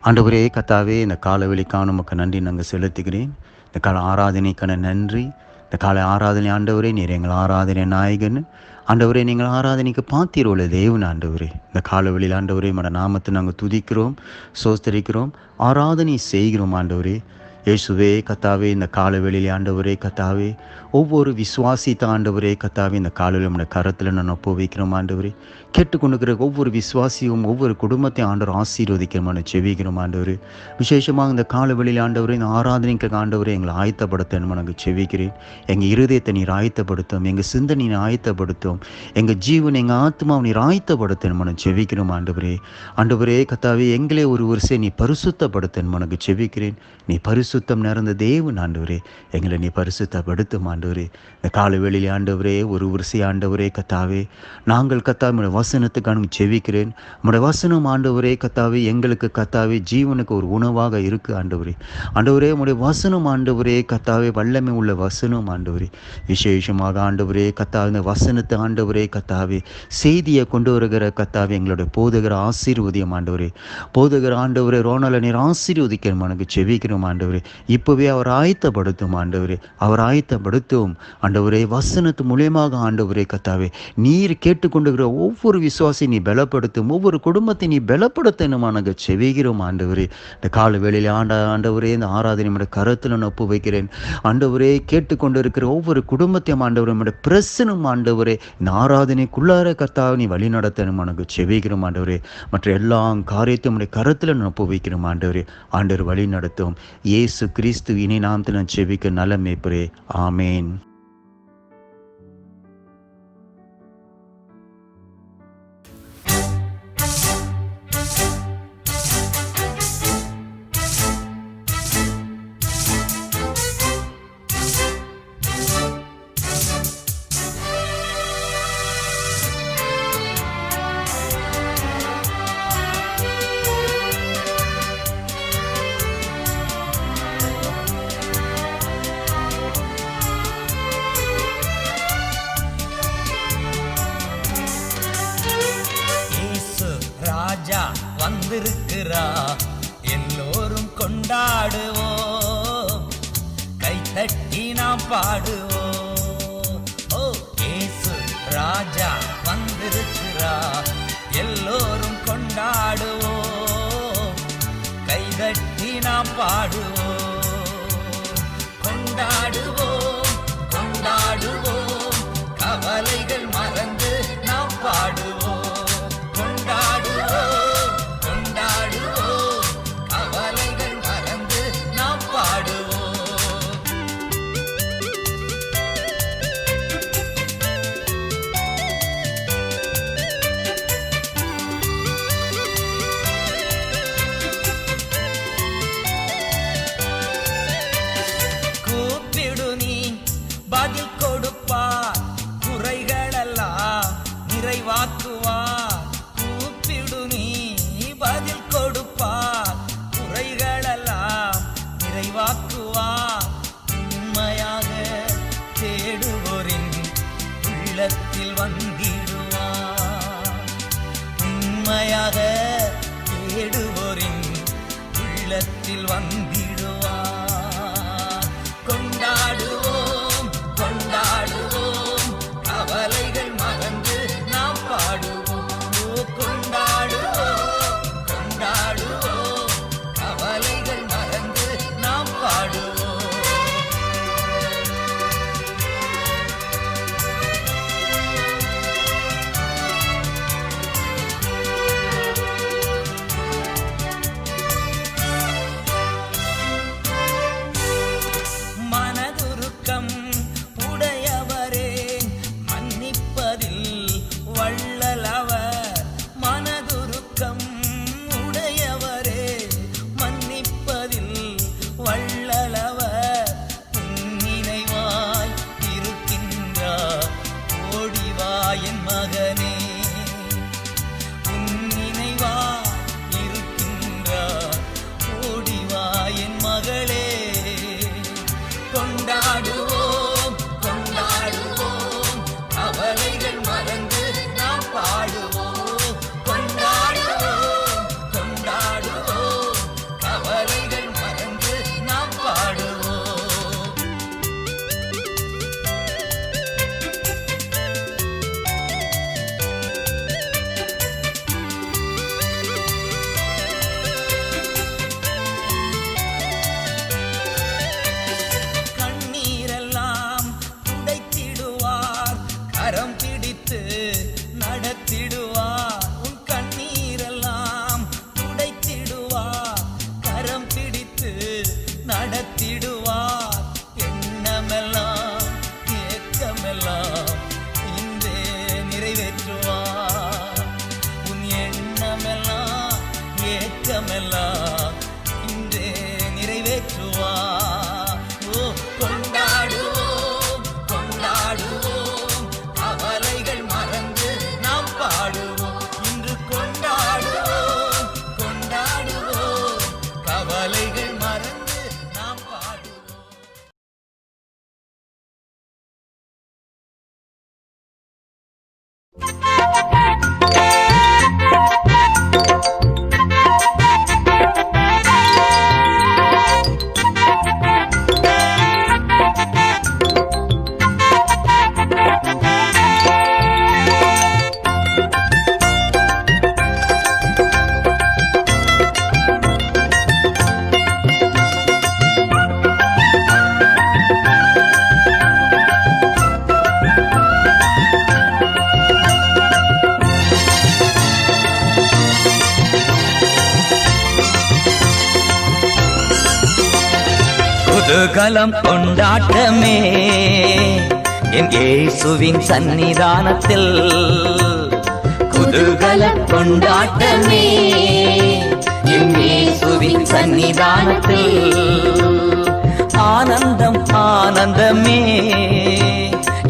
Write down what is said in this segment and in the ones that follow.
ஆண்டவரே கத்தாவே, இந்த காலவெளிக்கான உமக்கு நன்றி நாங்கள் செலுத்துகிறேன். இந்த கால ஆராதனைக்கான நன்றி. இந்த காலை ஆராதனை ஆண்டவரே, நீர் எங்கள் ஆராதனை நாயகன். ஆண்டவரே, நீங்கள் ஆராதனைக்கு பாத்திரவுள்ள தேவன் ஆண்டவரே. இந்த காலவெளியில் ஆண்டவரே, உம்முடைய நாமத்தை நாங்கள் துதிக்கிறோம், சோஸ்தரிக்கிறோம், ஆராதனை செய்கிறோம் ஆண்டவரே. இயேசுவே கத்தாவே, இந்த காலவெளியில் ஆண்டவரே கத்தாவே, ஒவ்வொரு விசுவாசித்த ஆண்டவரே கத்தாவே, இந்த காலையில் நம்முடைய கரத்தில் நான் ஒப்புவிக்கிறோம் ஆண்டவரே. கேட்டுக்கொண்டுக்கிற ஒவ்வொரு விசுவாசியும் ஒவ்வொரு குடும்பத்தையும் ஆண்டவர் ஆசீர்வதிக்கிறோம் செவிக்கிறோம் ஆண்டவர். விசேஷமாக இந்த காலவெளியில் ஆண்டவரே, இந்த ஆராதனைக்கு ஆண்டவரே எங்களை ஆயத்தப்படுத்தணும் நாங்கள் செவிக்கிறேன். எங்கள் இருதயத்தை நீர் ஆயத்தப்படுத்தும், எங்கள் சிந்தனை நீர் ஆயத்தப்படுத்தும், எங்கள் ஜீவன் எங்கள் ஆத்மாவை நீர் ஆயத்தப்படுத்தணும் செவிக்கிறோம் ஆண்டவரே. ஆண்டவரே கத்தாவே, எங்களே ஒரு வருஷம் நீ பரிசுத்தப்படுத்தணும் உனக்கு செவிக்கிறேன். நீ பரிசுத்தம் நிறைந்த தேவன் ஆண்டவரே, எங்களை நீ பரிசுத்தப்படுத்தும் ஆண்டவரே. இந்த காலவெளியில் ஆண்டவரே, ஒரு வருஷம் ஆண்டவரே கத்தாவே, நாங்கள் கத்தாவே வசனத்துக்கான செவிக்கிறேன். நம்முடைய வசனம் ஆண்டவரே கத்தாவே, எங்களுக்கு கத்தாவே ஜீவனுக்கு ஒரு உணவாக இருக்கு ஆண்டவரே. ஆண்டவரே, உம்முடைய வசனம் ஆண்டவரே கத்தாவே வல்லமை உள்ள வசனம் ஆண்டவரே. விசேஷமாக ஆண்டவரே கத்தாவே, இந்த வசனத்தை ஆண்டவரே கத்தாவே செய்தியை கொண்டு வருகிற கத்தாவே எங்களுடைய போதகர் ஆசீர்வதியம் ஆண்டவரே. போதகர் ஆண்டவரே ரோனால நீர் ஆசீர்வதிக்கணும் எனக்கு செவிக்கிறோம் ஆண்டவரே. இப்பவே அவர் ஆயத்தப்படுத்தும் ஆண்டவரே, அவர் ஆயத்தப்படுத்தும் ஆண்டவரே. வசனத்து மூலியமாக ஆண்டவரே கத்தாவே, நீர் கேட்டுக்கொண்டுகிற ஒவ்வொரு விசுவாசி நீ பலப்படுத்தும், ஒவ்வொரு குடும்பத்தை நீ பலப்படுத்தணும் நாங்கள் செவிகிறோம் ஆண்டவரே. இந்த கால வேளையில் ஆண்டவரே, இந்த ஆராதனை நம்முடைய கருத்தில் நான் ஒப்பு வைக்கிறேன் ஆண்டவரே. கேட்டுக்கொண்டு இருக்கிற ஒவ்வொரு குடும்பத்தையும் ஆண்டவரே நம்முடைய பிரசனம் ஆண்டவரே, இந்த ஆராதனைக்குள்ளார கர்த்தாவை நீ வழி நடத்தணும் நாங்கள் செவிகிறோம் ஆண்டவரே. மற்ற எல்லா காரியத்தையும் நம்முடைய கருத்தில் நான் ஒப்பு வைக்கிறோம் ஆண்டவரே. ஆண்டவர் வழி நடத்தும். இயேசு கிறிஸ்து இனி நாமத்தில் நான் செவிக்க நலம் மேய்ப்பரே. ஆமேன். வந்திருக்கிறா, எல்லோரும் கொண்டாடுவோம், கைத்தட்டி நாம் பாடுவோம். ஓ இயேசு ராஜா வந்திருக்கிறா, எல்லோரும் கொண்டாடுவோம், கைதட்டி நாம் பாடுவோம். கொண்டாடுவோம் கொண்டாடுவோம், கவலைகள் மறந்து நாம் பாடுவோம். கொண்டாடுவோம் பதில் கொடுப்பார், குறைகளெல்லாம் நிறைவாக்குவார். கூப்பிடு நீ பதில் கொடுப்பார், குறைகளெல்லாம் நிறைவாக்குவார். உண்மையாக தேடுவோரின் உள்ளத்தில் வந்திடுவார். உண்மையாக தேடுவோரின் உள்ளத்தில் வந்திடுவார். கொண்டாடுவோம் கொண்டாடுவோம், கவலைகள் மறந்து நாம் பாடுவோம். கொண்டாடுவோம் கொண்டாடுவோம், கவலைகள் மறந்து நாம் பாடுவோம். என் மகனே, உன் நினைவா இருக்கின்றார், ஓடிவா என் மகளே. கொண்டாடுவோம் கொண்டாடுவோம், குதூகலம் கொண்டாட்டமே என் இயேசுவின் சன்னிதானத்தில். குதூகலம் கொண்டாட்டமே என் இயேசுவின் சன்னிதானத்தில். ஆனந்தம் ஆனந்தமே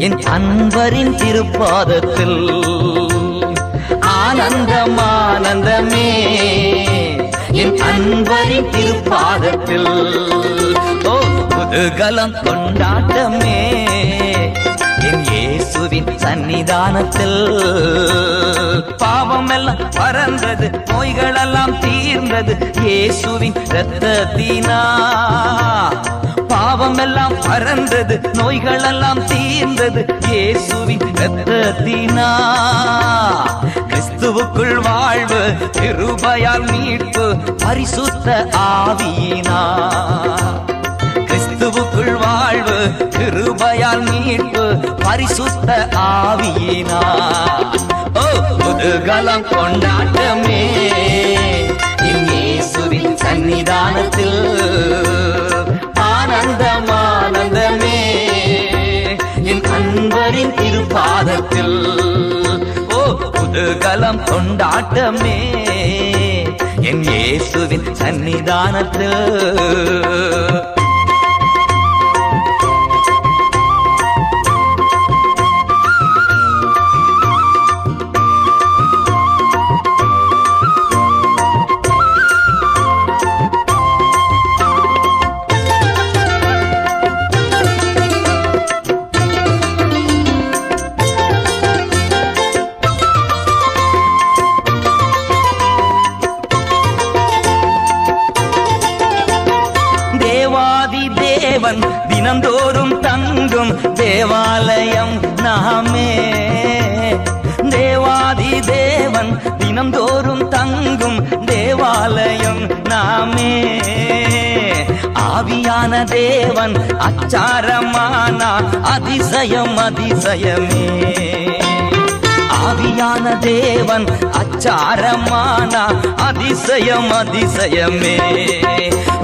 என் அன்பரின் திருப்பாதத்தில். ஆனந்தம் ஆனந்தமே என் அன்பரின் திருப்பாதத்தில். ஓ குதூகலம் கொண்டாட்டமே என் இயேசுவின் சன்னிதானத்தில். பாவம் எல்லாம் பறந்தது, நோய்கள் எல்லாம் தீர்ந்தது இயேசுவின் இரத்தத்தினா. பாவம் எல்லாம் பறந்தது, நோய்கள் எல்லாம் தீர்ந்தது இயேசுவின் இரத்தத்தினா. கிறிஸ்துவுக்குள் வாழ்வு, கிருபையால் மீட்பு, பரிசுத்த ஆவியினா. கிறிஸ்துவுக்குள் வாழ்வு, கிருபையால் மீட்பு, பரிசுத்த ஆவியினா. ஓ குதூகலம் கொண்டாட்டமே என் இயேசுவின் சன்னிதானத்தில். ஆனந்தம் ஆனந்தமே என் அன்பரின் திருப்பாதத்தில். ஓ குதூகலம் கொண்டாட்டமே என் இயேசுவின் சன்னிதானத்தில். தினந்தோறும் தங்கும் தேவாலயம் நாமே. தேவாதி தேவன் தினந்தோறும் தங்கும் தேவாலயம் நாமே. ஆவியான தேவன் அச்சாரமானா அதிசயம் அதிசயமே. ஆவியான தேவன் அச்சாரமானா அதிசயம் அதிசயமே.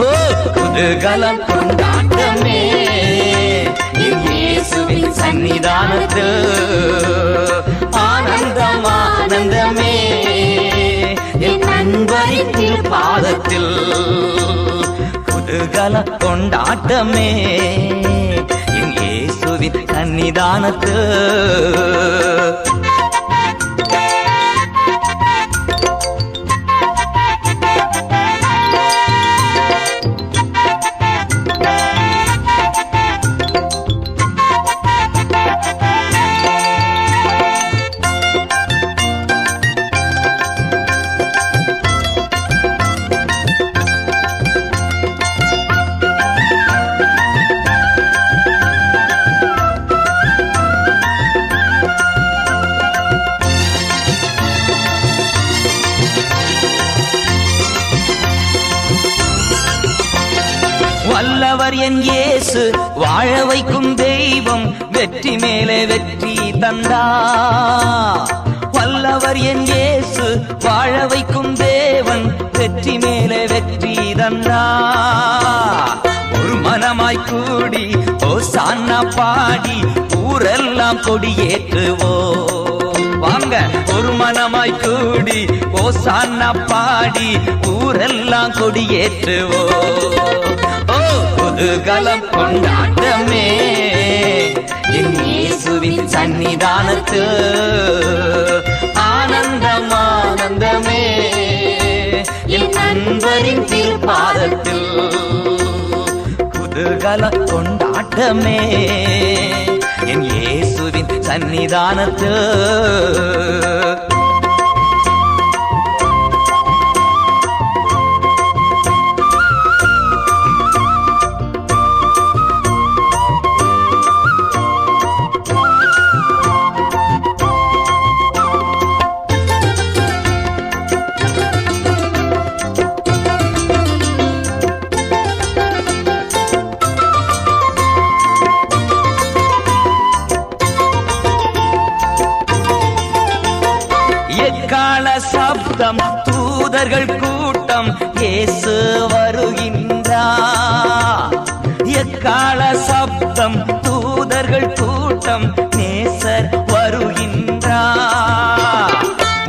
ஓ குதூகலம் கொண்டாட்டமே என் இயேசுவின் சன்னிதானத்தில். ஆனந்தம் ஆனந்தமே என் அன்பரின் திருப்பாதத்தில். குதூகலம் கொண்டாட்டமே என் இயேசுவின் சன்னிதானத்தில். வல்லவர் என் இயேசு, வாழ வைக்கும் தெய்வம், வெற்றி மேலே வெற்றி தந்தா. வல்லவர் என் இயேசு, வாழ வைக்கும் தேவன், வெற்றி மேலே வெற்றி தந்தா. ஒரு மனமாய் கூடி ஓசானா பாடி ஊரெல்லாம் கொடியேற்றுவோம். வாங்க ஒரு மனமாய் கூடி ஓசானா பாடி ஊரெல்லாம் கொடியேற்றுவோம். ஓ குதூகலம் கொண்டாட்டமே என் இயேசுவின் சன்னிதானத்தில். ஆனந்தம் ஆனந்தமே என் அன்பரின் திருப்பாதத்தில். குதூகலம் கொண்டாட்டமே என் இயேசுவின் சன்னிதானத்தில். சப்தம் தூதர்கள் கூட்டம் இயேசு வருகின்றார். எக்கால சப்தம் தூதர்கள் கூட்டம் நேசர் வருகின்றார்.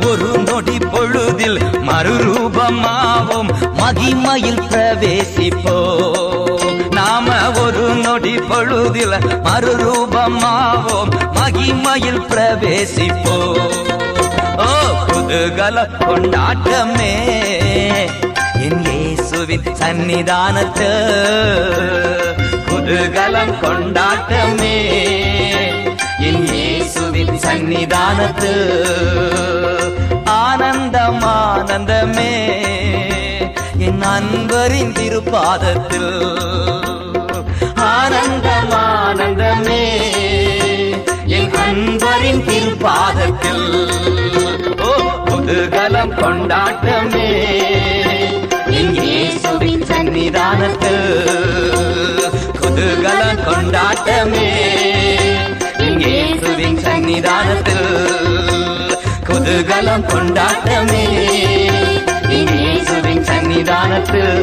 ஒரு நொடி பொழுதில் மறுரூபமாவோம், மகிமையில் பிரவேசிப்போம். நாம ஒரு நொடி பொழுதில் மறுரூபமாவோம், மகிமையில் பிரவேசிப்போம். ஓ குதூகல கொண்டாட்டமே என் இயேசுவின் சன்னிதானத்து, குதூகலம் கொண்டாட்டமே என் இயேசுவின் சன்னிதானத்து. ஆனந்தம் ஆனந்தமே என் அன்பரின் திருப்பாதத்தில், ஆனந்தம் ஆனந்தமே என் அன்பரின் திருப்பாதத்தில். ஓ குதூகலம் கொண்டாட்டமே என் இயேசுவின் சன்னிதானத்தில், குதூகலம் கொண்டாட்டமே என் இயேசுவின் சன்னிதானத்தில், குதூகலம் கொண்டாட்டமே என் இயேசுவின் சன்னிதானத்தில்.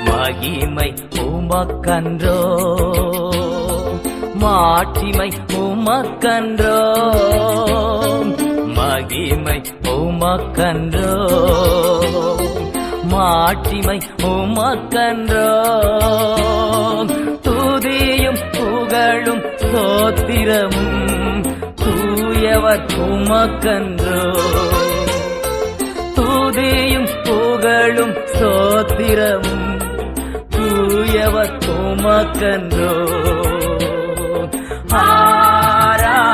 மகிமை உமக்கன்றோ, மாட்சிமை உமக்கன்றோ, மகிமை உமக்கன்றோ, மாட்சிமை உமக்கன்றோ. துதியும் புகழும் ஸ்தோத்திரமும் தூயவர் உமக்கன்றோ, துதியும் புகழும் ஸ்தோத்திரமும் தூயவர் உமக்கன்றோ. ஆராதனை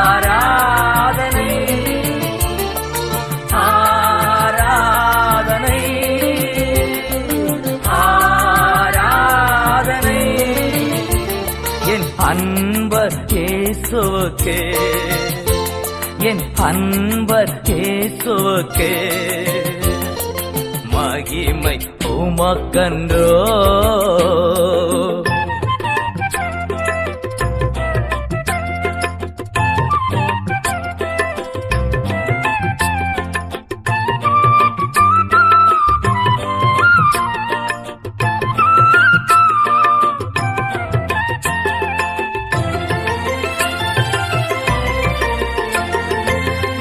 ஆராதனை ஆராதனை ஆராதனை என் அன்பர் இயேசுவுக்கே, என் அன்பர் இயேசுவுக்கே. மகிமை உமக்கன்றோ.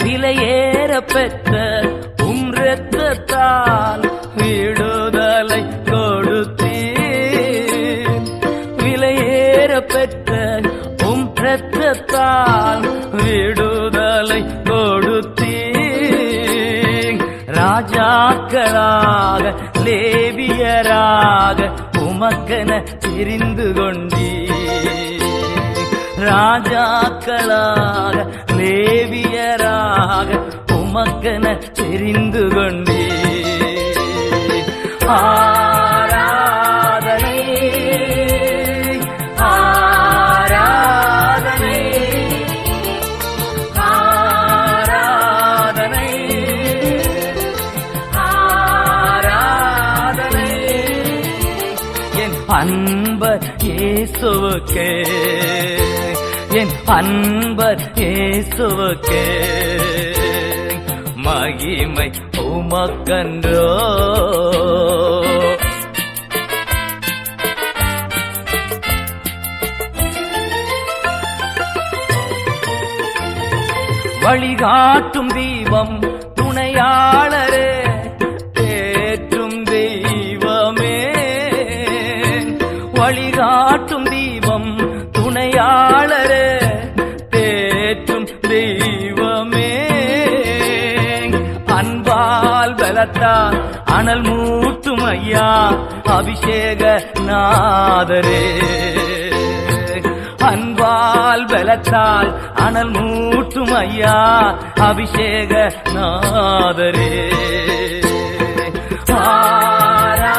விலையேற பெற்ற உம் இரத்தத்தால் விடுதலை கொடுத்தீர், விலையேற பெற்ற உம் இரத்தத்தால் விடுதலை கொடுத்தீர். ராஜாக்களாக லேவியராக உமக்கென தெரிந்து கொண்டீர், ராஜாக்களாக லேவியராக உமக்கென தெரிந்து கொண்டீர். ஆராதனை ஆராதனை ஆராதனை ஆராதனை என் அன்பர் இயேசுவுக்கே, என் அன்பர் இயேசுவுக்கே. மகிமை உமக்கன்றோ. வழிகாட்டும் தீபம் துணையாளரே, தேற்றும் தெய்வமே, வழிகாட்டும் தீபம் துணையாளரே, தேற்றும் தெய்வமே. அன்பால் பலத்தால் அனல் மூட்டும் ஐயா அபிஷேக நாதரே, அன்பால் பலத்தால் அனல் மூட்டும் ஐயா அபிஷேக நாதரே. ஆரா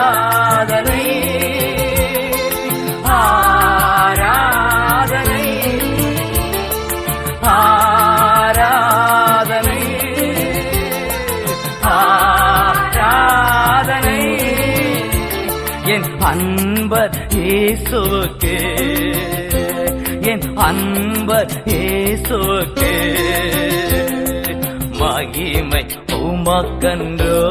இயேசுவுக்கே, என் அன்பர் இயேசுவுக்கே மகிமை உமக்கன்றோ.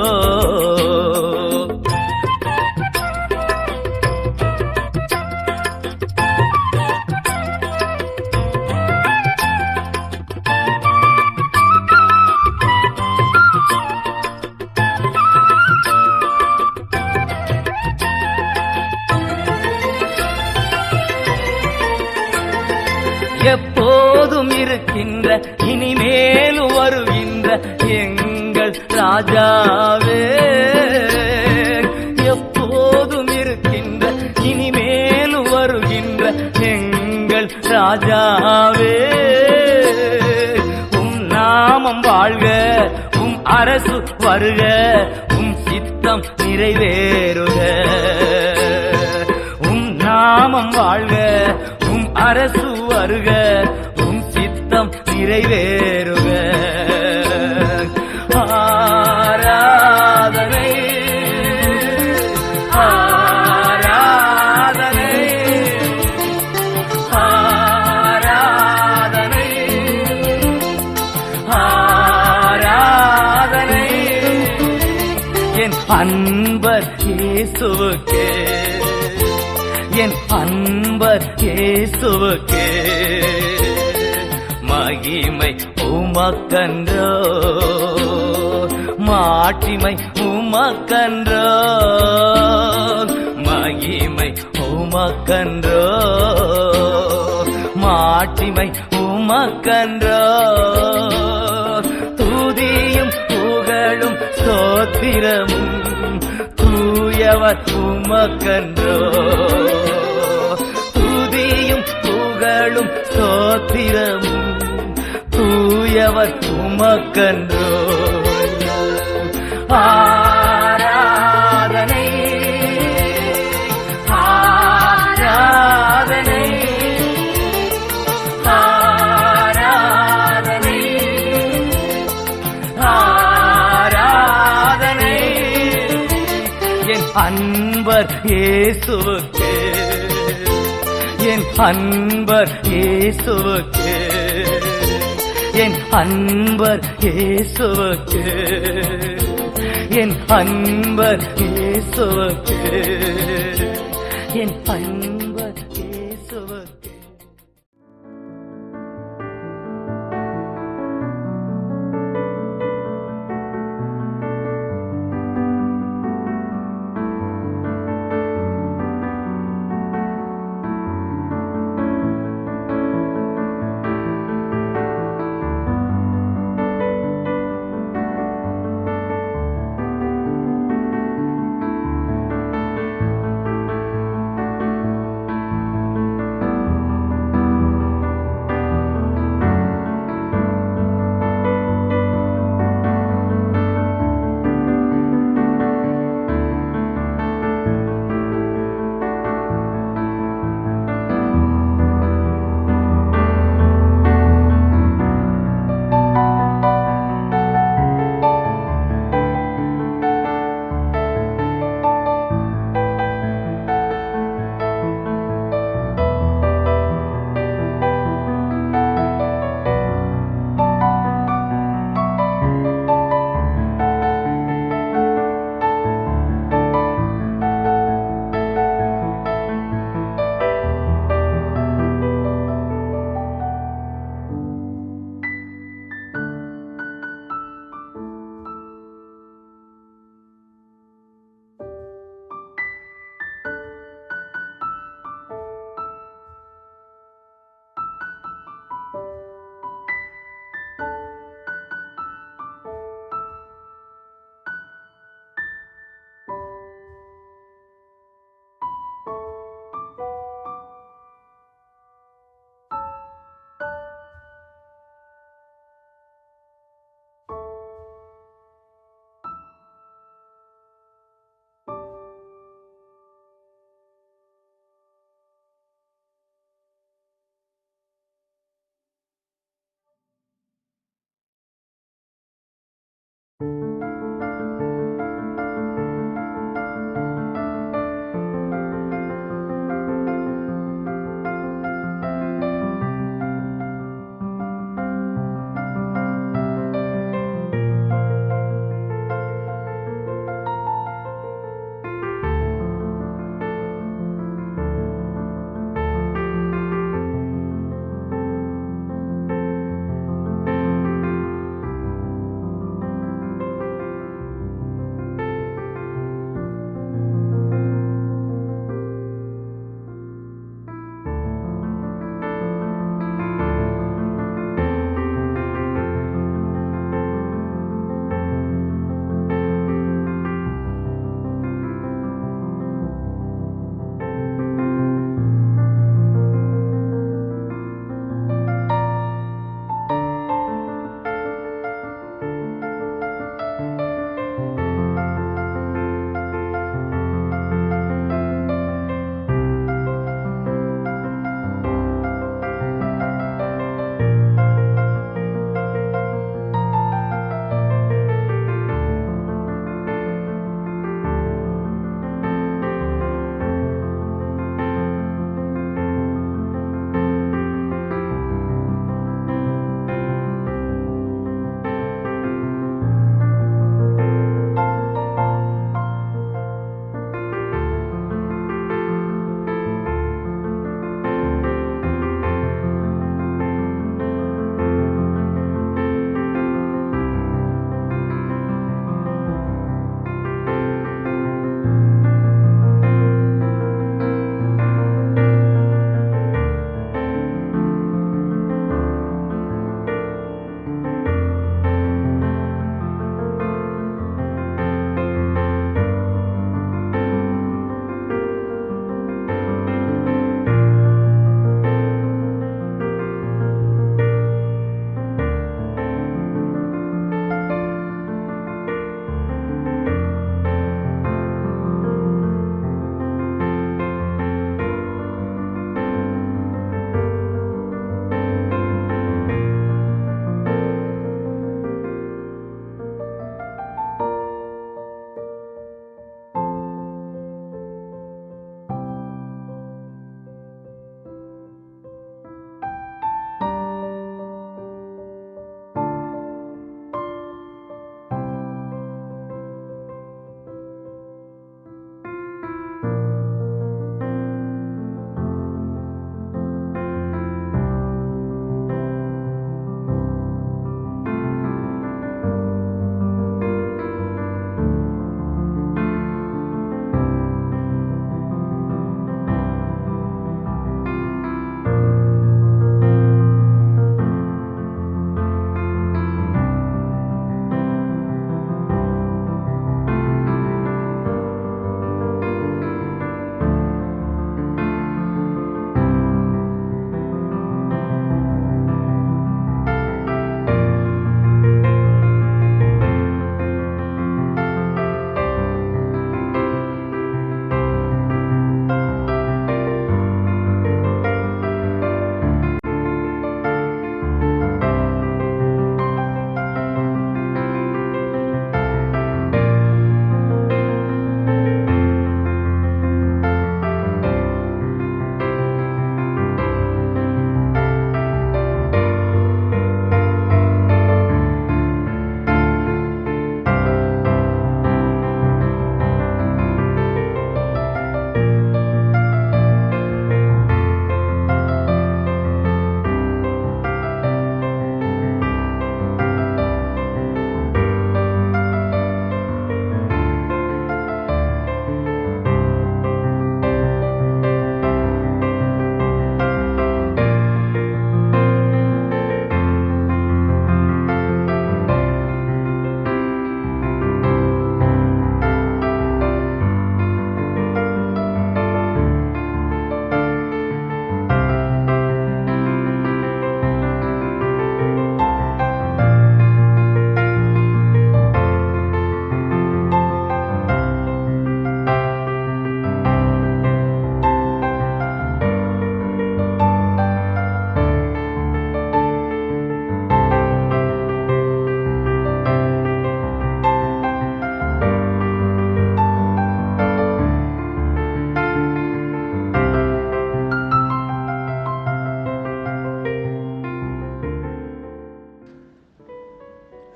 எப்போதும் இருக்கின்ற இனிமேலும் வருகின்ற எங்கள் ராஜாவே, எப்போதும் இருக்கின்ற இனிமேலும் வருகின்ற எங்கள் ராஜாவே, உம் நாமம் வாழ்க, உம் அரசு வருக, உம் சித்தம் நிறைவேறுக. உம் நாமம் வாழ்க, உம் அரசு வருக, உம் சித்தம் நிறைவேறுக. ஆராதனை ஆராதனை ஆராதனை ஆராதனை என் அன்பர் இயேசுவுக்கே, என் அன்பர் இயேசுவுக்கே மகிமை உமக்கன்றோ, மாட்சிமை உமக்கன்றோ, மகிமை உமக்கன்றோ, மாட்சிமை உமக்கன்றோ. துதியும் புகழும் ஸ்தோத்திரமும் தூயவர் உமக்கன்றோ, துதியும் புகழும் ஸ்தோத்திரமும் தூயவர் உமக்கன்றோ. ஆராதனை ஆராதனை ஆராதனை ஆராதனை என் அன்பர் இயேசுவுக்கே, என் அன்பர் இயேசுவுக்கே, என் அன்பர் இயேசுவுக்கே, என் அன்பர் இயேசுவுக்கே, என் அன்பர் இயேசுவுக்கே.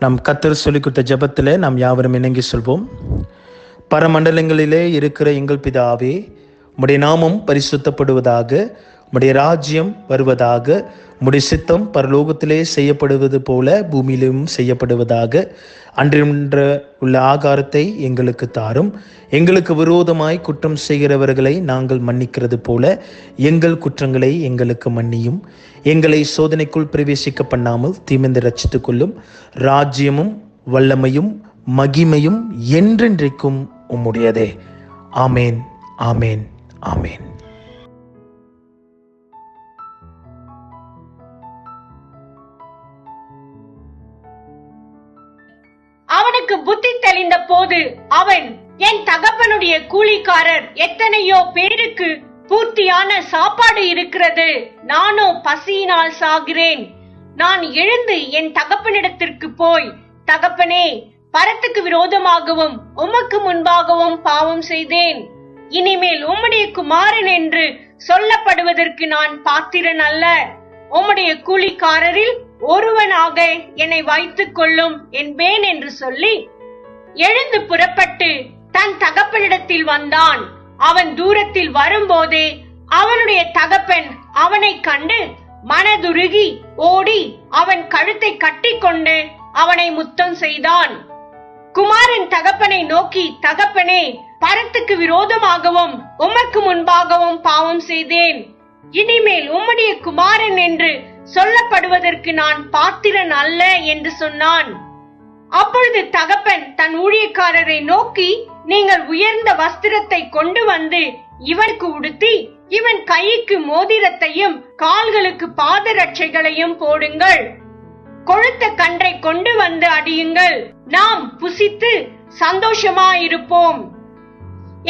நம் கர்த்தர் சொல்லிக் கொடுத்த ஜெபத்தில் நாம் யாவரும் இணங்கி சொல்வோம். பரமண்டலங்களிலே இருக்கிற எங்கள் பிதாவே, உம்முடைய நாமம் பரிசுத்தப்படுவதாக, உம்முடைய ராஜ்யம் வருவதாக, உம்முடைய சித்தம் பரலோகத்திலே செய்யப்படுவது போல பூமியிலும் செய்யப்படுவதாக. அன்றின்ற உள்ள ஆகாரத்தை எங்களுக்கு தாரும். எங்களுக்கு விரோதமாய் குற்றம் செய்கிறவர்களை நாங்கள் மன்னிக்கிறது போல எங்கள் குற்றங்களை எங்களுக்கு மன்னியும். எங்களை சோதனைக்குள் பிரவேசிக்க பண்ணாமல் தீமிந்து ரட்சித்துக் கொள்ளும். ராஜ்யமும் வல்லமையும் மகிமையும் என்றென்றைக்கும் உம்முடையதே. ஆமேன், ஆமேன், ஆமேன். அவனுக்கு புத்தி தெளிந்த போது அவன், என் தகப்பனுடைய கூலிக்காரர் எத்தனையோ பேருக்கு பூர்த்தியான சாப்பாடு இருக்கிறது, நானோ பசியினால் சாகிறேன். நான் எழுந்து என் தகப்பனிடத்திற்கு போய், தகப்பனே, பரத்துக்கு விரோதமாகவும் உமக்கு முன்பாகவும் பாவம் செய்தேன். இனிமேல் உம்முடைய குமாரன் என்று சொல்லப்படுவதற்கு நான் பாத்திரன் அல்ல. உம்முடைய கூலிக்காரரில் ஒருவனாக என்னை வைத்துக் கொள்ளும் என்பேன் என்று சொல்லி எழுந்து புறப்பட்டு தன் தகப்பனிடத்தில் வந்தான். அவன் தூரத்தில் வரும்போதே அவனுடைய தகப்பன் அவனை கண்டு மனதுருகி ஓடி அவன் கழுத்தை கட்டிக்கொண்டு அவனை முத்தம் செய்தான். குமாரன் தகப்பனை நோக்கி, தகப்பனே, பரத்துக்கு விரோதமாகவும் உமக்கு முன்பாகவும் பாவம் செய்தேன். இனிமேல் உம்முடைய குமாரன் என்று சொல்லப்படுவதற்கு நான் பாத்திரன் அல்ல என்று சொன்னான். அப்பொழுது தகப்பன் தன் ஊழியக்காரரை நோக்கி, நீங்கள் உயர்ந்த வஸ்திரத்தை கொண்டு வந்து இவனுக்கு உடுத்தி, இவன் கைக்கு மோதிரத்தையும் கால்களுக்கு பாதரட்சைகளையும் போடுங்கள். கொழுத்த கன்றை கொண்டு வந்து அடியுங்கள். நாம் புசித்து சந்தோஷமாயிருப்போம்.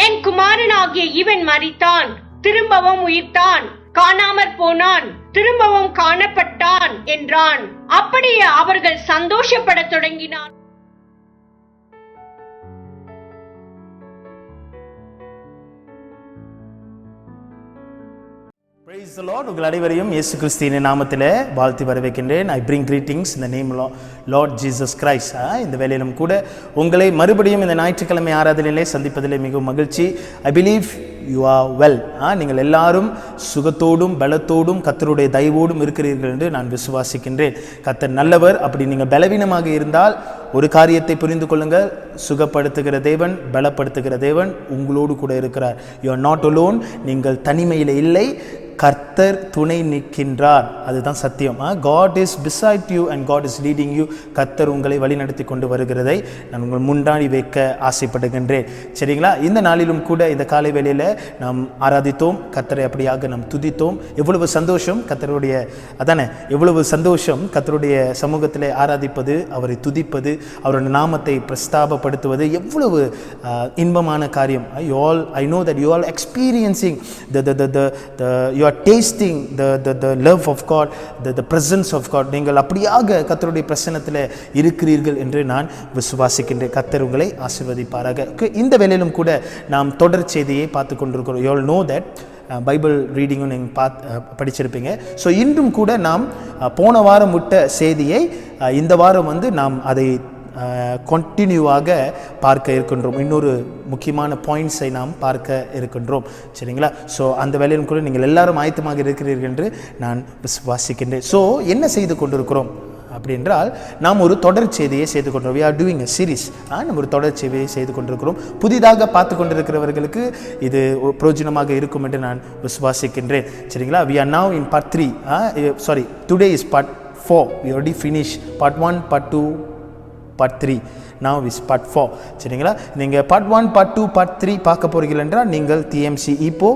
என் குமாரனாகிய இவன் மரித்தான், திரும்பவும் உயிர்த்தான், காணாமற் போனான், திரும்பவும் காணப்பட்டான் என்றான். அப்படியே அவர்கள் சந்தோஷப்படத் தொடங்கினார். Praise the Lord. உங்கள் அனைவரையும் இயேசு கிறிஸ்துவின் நாமத்திலே வாழ்த்தி வரவேற்கின்றேன். I bring greetings in the name of Lord Jesus Christ. இந்த வேளையிலும் கூட உங்களை மறுபடியும் இந்த ஞாயிற்றுக்கிழமை ஆராதனையிலே சந்திப்பதிலே மிகவும் மகிழ்ச்சி. I believe you are well. நீங்கள் எல்லாரும் சுகத்தோடும் பலத்தோடும் கர்த்தருடைய தயவோடும் இருக்கிறீர்கள் என்று நான் விசுவாசிக்கின்றேன். கர்த்தர் நல்லவர். அப்படி நீங்கள் பலவீனமாக இருந்தால் ஒரு காரியத்தை புரிந்து கொள்ளுங்கள், சுகப்படுத்துகிற தேவன், பலப்படுத்துகிற தேவன் உங்களோடு கூட இருக்கிறார். You are not alone. நீங்கள் தனிமையில் இல்லை, கர்த்தர் துணை நிற்கின்றார். அதுதான் சத்தியம். God is beside you and God is leading you. கர்த்தர் உங்களை வழிநடத்தி கொண்டு வருகிறதை நான் உங்கள் முன்னாடி வைக்க ஆசைப்படுகின்றேன். சரிங்களா? இந்த நாளிலும் கூட இந்த காலை வேளையில் நாம் ஆராதித்தோம், கர்த்தரை அப்படியாக நாம் துதித்தோம். எவ்வளவு சந்தோஷம் கர்த்தருடைய, அதானே, எவ்வளவு சந்தோஷம் கர்த்தருடைய சமூகத்தில் ஆராதிப்பது, அவரை துதிப்பது, அவருடைய நாமத்தை பிரஸ்தாபப்படுத்துவது எவ்வளவு இன்பமான காரியம். I know that you all experiencing you are tasting the love of God, the presence of God. நீங்கள் அப்படியாக கர்த்தருடைய பிரசன்னத்தில் இருக்கிறீர்கள் என்று நான் விசுவாசிக்கின்றேன். கர்த்தர் உங்களை ஆசீர்வதிப்பாராக. இந்த வேளையிலும் கூட நாம் தொடர் செய்தியை பார்த்து கொண்டிருக்கிறோம். you all know that Bible ரீடிங்கும் நீங்கள் படிச்சிருப்பீங்க. ஸோ இன்றும் கூட நாம் போன வாரம் விட்ட செய்தியை இந்த வாரம் நாம் அதை கண்டினியூவாக பார்க்க இருக்கின்றோம். இன்னொரு முக்கியமான பாயிண்ட்ஸை நாம் பார்க்க இருக்கின்றோம். சரிங்களா? ஸோ அந்த வேலையிலும் கூட நீங்கள் எல்லாரும் ஆயத்தமாக இருக்கிறீர்கள் என்று நான் விசுவாசிக்கின்றேன். ஸோ என்ன செய்து கொண்டிருக்கிறோம் அப்படின்றால், நாம் ஒரு தொடர் செய்தியை செய்து கொண்டிருக்கிறோம். we are doing a series. நம்ம ஒரு தொடர் செய்தியை செய்து கொண்டிருக்கிறோம். புதிதாக பார்த்து கொண்டிருக்கிறவர்களுக்கு இது பிரயோஜனமாக இருக்கும் என்று நான் விசுவாசிக்கின்றேன். சரிங்களா? we are now in part 3. Today is part 4. we already finished part 1, part 2, part 3. now is part 4. சரிங்களா? நீங்கள் part 1, part 2, part 3 பார்க்க போகிறீர்கள் என்றால் நீங்கள் TMC இப்போ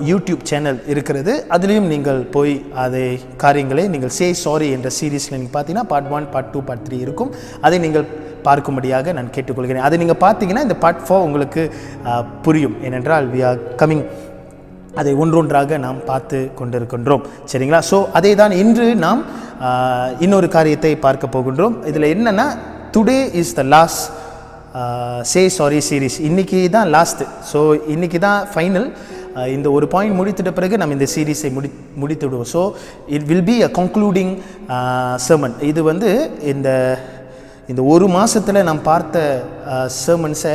யூடியூப் சேனல் இருக்கிறது, அதுலேயும் நீங்கள் போய் அதை காரியங்களை நீங்கள் சே சாரி என்ற சீரீஸில் நீங்கள் பார்த்தீங்கன்னா part 1, part 2, part 3 இருக்கும். அதை நீங்கள் பார்க்கும்படியாக நான் கேட்டுக்கொள்கிறேன். அதை நீங்கள் பார்த்தீங்கன்னா இந்த part 4 உங்களுக்கு புரியும். ஏனென்றால் we are coming, அதை ஒன்றொன்றாக நாம் பார்த்து கொண்டிருக்கின்றோம். சரிங்களா? ஸோ அதே தான் இன்று நாம் இன்னொரு காரியத்தை பார்க்க போகின்றோம். இதில் என்னென்னா, today is the last say sorry series. இன்றைக்கி தான் லாஸ்ட்டு. ஸோ இன்றைக்கி தான் ஃபைனல். இந்த ஒரு பாயிண்ட் முடித்துட்ட பிறகு நம்ம இந்த சீரீஸை முடித்து விடுவோம். So it will be a concluding sermon. இது இந்த இந்த ஒரு மாதத்தில் நாம் பார்த்த சர்மன்ஸை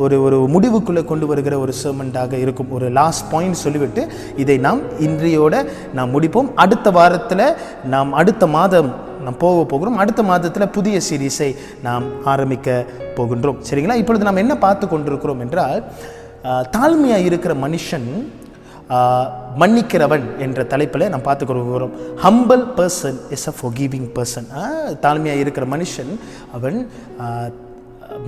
ஒரு முடிவுக்குள்ளே கொண்டு வருகிற ஒரு சர்மன்டாக இருக்கும். ஒரு லாஸ்ட் பாயிண்ட் சொல்லிவிட்டு இதை நாம் இன்றையோட நாம் முடிப்போம். அடுத்த வாரத்தில் நாம் அடுத்த மாதம் நாம் போகிறோம். அடுத்த மாதத்தில் புதிய சீரீஸை நாம் ஆரம்பிக்க போகின்றோம். சரிங்களா? இப்பொழுது நாம் என்ன பார்த்து கொண்டிருக்கிறோம் என்றால், தாழ்மையாக இருக்கிற மனுஷன் மன்னிக்கிறவன் என்ற தலைப்பில் நாம் பார்த்து கொள்கிறோம். Humble person is a forgiving person. தாழ்மையாக இருக்கிற மனுஷன் அவன்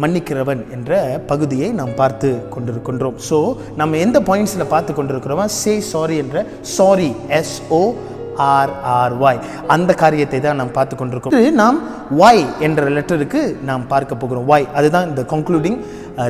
மன்னிக்கிறவன் என்ற பகுதியை நாம் பார்த்து கொண்டிருக்கின்றோம். ஸோ நம்ம எந்த பாயிண்ட்ஸில் பார்த்து கொண்டிருக்கிறோமா, சே சாரி என்ற சாரி SORRY அந்த காரியத்தை தான் நாம் பார்த்து கொண்டிருக்கோம். நாம் Y என்ற லெட்டருக்கு நாம் பார்க்க போகிறோம். Y அதுதான் இந்த கன்க்ளூடிங்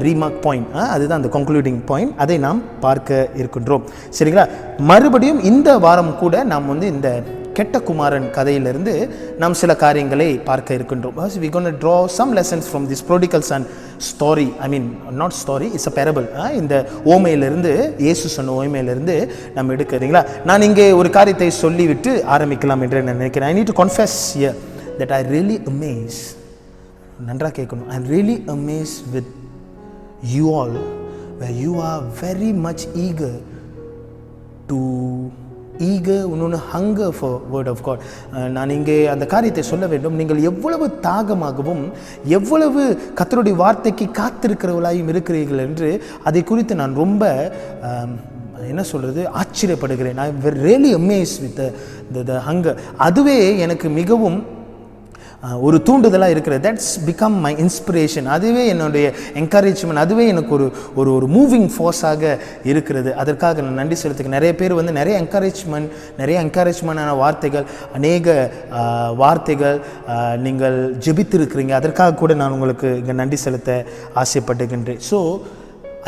ரீமார்க் பாயிண்ட். அதுதான் அந்த கன்க்ளூடிங் பாயிண்ட். அதை நாம் பார்க்க இருக்கின்றோம். சரிங்களா? மறுபடியும் இந்த வாரம் கூட நாம் இந்த கெட்ட குமாரன் கதையிலிருந்து நாம் சில காரியங்களை பார்க்க இருக்கின்றோம். We going to draw some lessons from this prodigal son story. I mean not story, it's a parable. இந்த ஓமையிலிருந்து, இயேசு சொன்ன ஓமையிலிருந்து நம்ம எடுக்கிறீங்களா? நான் இங்கே ஒரு காரியத்தை சொல்லிவிட்டு ஆரம்பிக்கலாம் என்று நான் நினைக்கிறேன். I need to confess here that I really amazed. நன்றாக கேட்கணும். I am really amazed with you all, where you are very much eager இன்னொன்று hunger for word of God. நான் இங்கே அந்த காரியத்தை சொல்ல வேண்டும். நீங்கள் எவ்வளவு தாகமாகவும் எவ்வளவு கர்த்தருடைய வார்த்தைக்கு காத்திருக்கிறவர்களாயும் இருக்கிறீர்கள் என்று அதை குறித்து நான் ரொம்ப என்ன சொல்கிறது ஆச்சரியப்படுகிறேன். I am really amazed with the hunger. அதுவே எனக்கு மிகவும் ஒரு தூண்டுதலாக இருக்கிறது. That's become my inspiration. அதுவே என்னுடைய என்கரேஜ்மெண்ட், அதுவே எனக்கு ஒரு மூவிங் ஃபோர்ஸாக இருக்கிறது. அதற்காக நான் நன்றி செலுத்துக்கிறேன். நிறைய பேர் நிறைய என்கரேஜ்மெண்டான வார்த்தைகள், அநேக வார்த்தைகள் நீங்கள் ஜெபித்திருக்கிறீங்க. அதற்காக கூட நான் உங்களுக்கு இங்கே நன்றி செலுத்த ஆசைப்பட்டுகின்றேன். So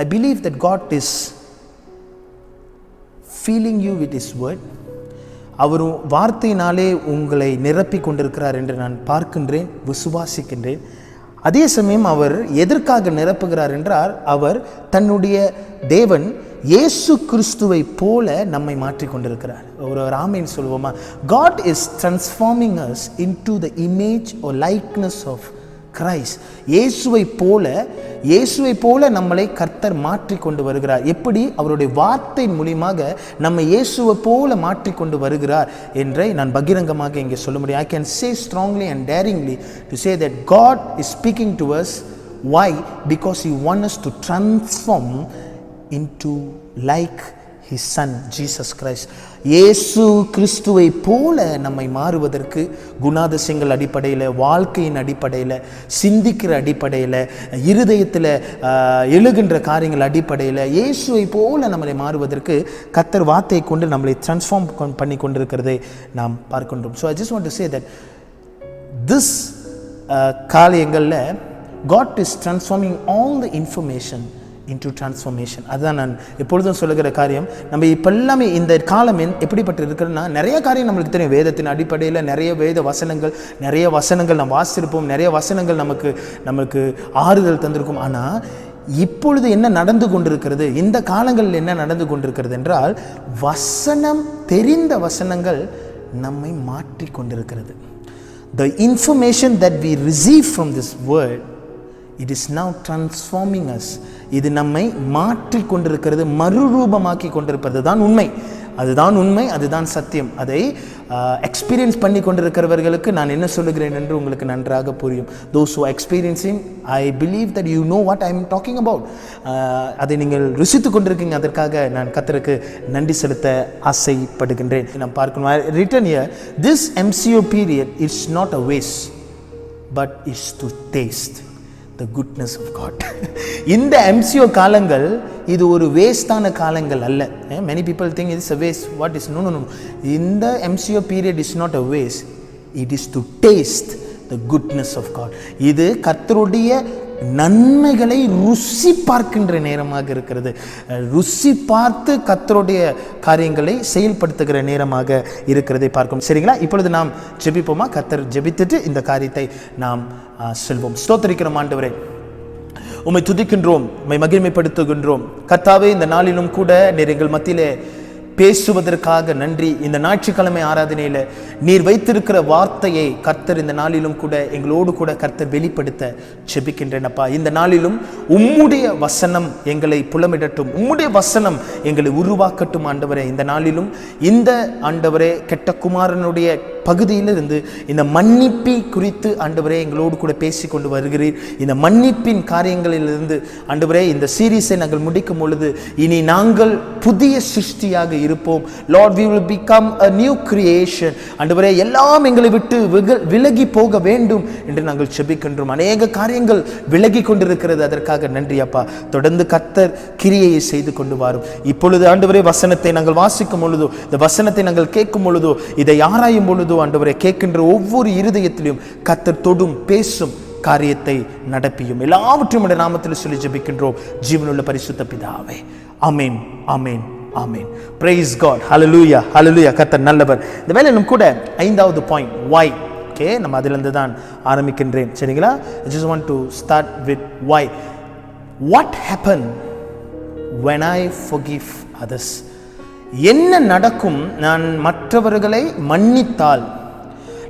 I believe that God is filling you with his word. அவர் வார்த்தையினாலே உங்களை நிரப்பி கொண்டிருக்கிறார் என்று நான் பார்க்கின்றேன், விசுவாசிக்கின்றேன். அதே சமயம் அவர் எதற்காக நிரப்புகிறார் என்றால், அவர் தன்னுடைய தேவன் இயேசு கிறிஸ்துவை போல நம்மை மாற்றி கொண்டிருக்கிறார். ஒரு ஆமென் சொல்வோமா? God is transforming us into the image or likeness of Christ. இயேசுவை போல நம்மளை கர்த்தர் மாற்றி கொண்டு வருகிறார். எப்படி? அவருடைய வார்த்தை மூலமாக நம்ம இயேசுவை போல மாற்றி கொண்டு வருகிறார் என்றை நான் பகிரங்கமாக இங்கே சொல்ல முடியும். I can say strongly and daringly to say that God is speaking to us. Why? Because He wants us to transform into like His Son Jesus Christ. இயேசு கிறிஸ்துவை போல நம்மை மாறுவதற்கு குணாதிசயங்கள் அடிப்படையில், வாழ்க்கையின் அடிப்படையில், சிந்திக்கிற அடிப்படையில், இருதயத்தில் எழுகின்ற காரியங்கள் அடிப்படையில் இயேசுவை போல நம்மளை மாறுவதற்கு கர்த்தர் வார்த்தையை கொண்டு நம்மளை டிரான்ஸ்ஃபார்ம் பண்ணி கொண்டிருக்கிறதை நாம் பார்க்கின்றோம். So I just want to say that this காரியங்களில் God is transforming all the information into transformation. அதுதான் நான் எப்பொழுதும் சொல்லுகிற காரியம். நம்ம இப்போ எல்லாமே இந்த காலம் எப்படிப்பட்டு இருக்கிறதுனா, நிறைய காரியம் நம்மளுக்கு தெரியும். வேதத்தின் அடிப்படையில் நிறைய நிறைய வசனங்கள் நம்ம வாசிச்சிருப்போம். நிறைய வசனங்கள் நமக்கு ஆறுதல் தந்திருக்கும். ஆனால் இப்பொழுது என்ன நடந்து கொண்டிருக்கிறது, இந்த காலங்களில் என்ன நடந்து கொண்டிருக்கிறது என்றால், தெரிந்த வசனங்கள் நம்மை மாற்றி கொண்டிருக்கிறது. The information that we receive from this word, it is now transforming us. இது நம்மை மாற்றி கொண்டிருக்கிறது, மறுரூபமாக்கி கொண்டிருப்பது தான் உண்மை. அதுதான் சத்தியம். அதை எக்ஸ்பீரியன்ஸ் பண்ணி கொண்டிருக்கிறவர்களுக்கு நான் என்ன சொல்லுகிறேன் என்று உங்களுக்கு நன்றாக புரியும். Those who are experiencing, I believe that you know what I am talking about. அதை நீங்கள் ருசித்து கொண்டிருக்கீங்க. அதற்காக நான் கர்த்தருக்கு நன்றி செலுத்த ஆசைப்படுகின்றேன். நாம் பார்க்கணும், written here, this MCO period is not a waste, but is to taste the goodness of God. இந்த MCO காலங்கள் இது ஒரு வேஸ்டான காலங்கள் அல்ல. Many people think it is a waste. What is? No. இந்த MCO period is not a waste. It is to taste the goodness of God. இது கர்த்தருடைய நன்மைகளை ருசி பார்க்கின்ற நேரமாக இருக்கிறது. ருசி பார்த்து கர்த்தருடைய காரியங்களை செயல்படுத்துகிற நேரமாக இருக்கிறதை பார்க்கும். சரிங்களா? இப்பொழுது நாம் ஜெபிப்போமா? கர்த்தர் ஜெபித்துட்டு இந்த காரியத்தை நாம் செல்வோம். ஸ்தோத்திரிக்கிறோம் ஆண்டவரே, உம்மை துதிக்கின்றோம், உம்மை மகிமைப்படுத்துகின்றோம். கர்த்தாவே, இந்த நாளிலும் கூட நீர் எங்கள் மத்தியிலே பேசுவதற்காக நன்றி. இந்த ஞாயிற்றுக்கிழமை ஆராதனையில் நீர் வைத்திருக்கிற வார்த்தையை கர்த்தர் இந்த நாளிலும் கூட எங்களோடு கூட கர்த்தர் வெளிப்படுத்த ஜெபிக்கின்றேனப்பா. இந்த நாளிலும் உம்முடைய வசனம் எங்களை புலமிடட்டும், உம்முடைய வசனம் எங்களை உருவாக்கட்டும் ஆண்டவரே. இந்த நாளிலும் இந்த ஆண்டவரே கெட்ட குமாரனுடைய பகுதியிலிருந்து இந்த மன்னிப்பை குறித்து ஆண்டவரே எங்களோடு கூட பேசி கொண்டு வருகிறீர். இந்த மன்னிப்பின் காரியங்களிலிருந்து ஆண்டவரே இந்த சீரீஸை நாங்கள் முடிக்கும் பொழுது இனி நாங்கள் புதிய சிருஷ்டியாக இருப்போம். Lord, we will become a new creation. ஆண்டவரே எல்லாம் எங்களை விட்டு விலகி போக வேண்டும் என்று நாங்கள் ஜெபிக்கின்றோம். அநேக காரியங்கள் விலகி கொண்டிருக்கிறது, அதற்காக நன்றி அப்பா. தொடர்ந்து கர்த்தர் கிரியையை செய்து கொண்டு வரும். இப்பொழுது ஆண்டவரே வசனத்தை நாங்கள் வாசிக்கும் பொழுதோ, இந்த வசனத்தை நாங்கள் கேட்கும் பொழுதோ, இதை ஆராயும் பொழுதோ ஆண்டவரே கேட்கின்ற ஒவ்வொரு இருதயத்திலும் கர்த்தர் தொடும் பேசும் காரியத்தை நடப்பியும் எல்லாவற்றையும் உடைய நாமத்தில் சொல்லி ஜெபிக்கின்றோம் ஜீவனுள்ள பரிசுத்த பிதாவே. ஆமென், ஆமென், ஆமென். Praise God. Hallelujah, hallelujah. கர்த்தர் நல்லவர். இந்த வேளையிலும் கூட 5வது பாயிண்ட் why. ஓகே, நம்ம அதிலிருந்து தான் ஆரம்பிக்கின்றேன். சரிங்களா? I just want to start with why. What happened when I forgive others? என்ன நடக்கும் நான் மற்றவர்களை மன்னித்தால்?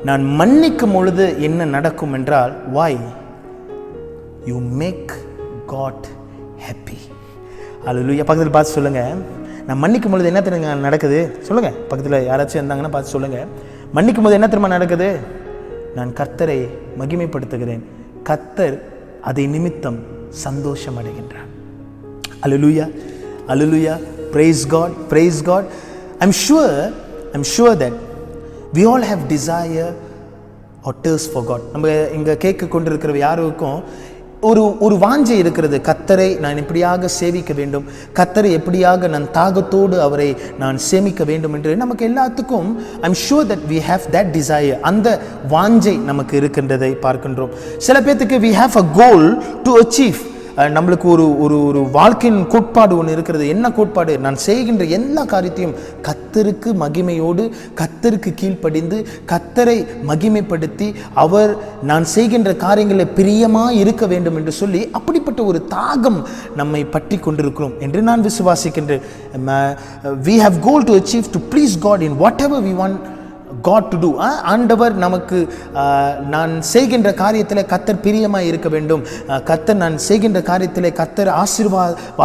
நான் மன்னிக்கும் பொழுது என்ன நடக்கும் என்றால் why? You make God happy. ஹல்லேலூயா. பக்கத்தில் பார்த்து சொல்லுங்க, நான் மன்னிக்கும் பொழுது என்ன தெரியுங்க நடக்குது? சொல்லுங்க, பக்கத்தில் யாராச்சும் இருந்தாங்கன்னா பார்த்து சொல்லுங்க. மன்னிக்கும் போது என்ன தெரியுமா நடக்குது? நான் கர்த்தரை மகிமைப்படுத்துகிறேன். கர்த்தர் அதை நிமித்தம் சந்தோஷம் அடைகின்றார். ஹல்லேலூயா, ஹல்லேலூயா. Praise God, praise God. I'm sure that we all have desire or thirst for God. நம்ம இங்கே கேட்க கொண்டிருக்கிற யாருக்கும் ஒரு வாஞ்சை இருக்கிறது. கர்த்தரை நான் எப்படியாக சேவிக்க வேண்டும், கர்த்தரை எப்படியாக நான் தாகத்தோடு அவரை நான் சேமிக்க வேண்டும் என்று நமக்கு எல்லாத்துக்கும் I'm sure that we have that desire. அந்த வாஞ்சை நமக்கு இருக்கின்றதை பார்க்கின்றோம். சில பேர்த்துக்கு we have a goal to achieve. நம்மளுக்கு ஒரு வாழ்க்கையின் கோட்பாடு ஒன்று இருக்கிறது. என்ன கோட்பாடு? நான் செய்கின்ற எல்லா காரியத்தையும் கர்த்தருக்கு மகிமையோடு, கர்த்தருக்கு கீழ்ப்படிந்து, கர்த்தரை மகிமைப்படுத்தி, அவர் நான் செய்கின்ற காரியங்களில் பிரியமாக இருக்க வேண்டும் என்று சொல்லி அப்படிப்பட்ட ஒரு தாகம் நம்மை பற்றி கொண்டிருக்கிறோம் என்று நான் விசுவாசிக்கின்றேன். We have goal to achieve to please God in whatever we want God to do. ஆண்டவர் நமக்கு நான் செய்கின்ற காரியத்தில் கர்த்தர் பிரியமாய் இருக்க வேண்டும், கர்த்தர் நான் செய்கின்ற காரியத்தில் கர்த்தர்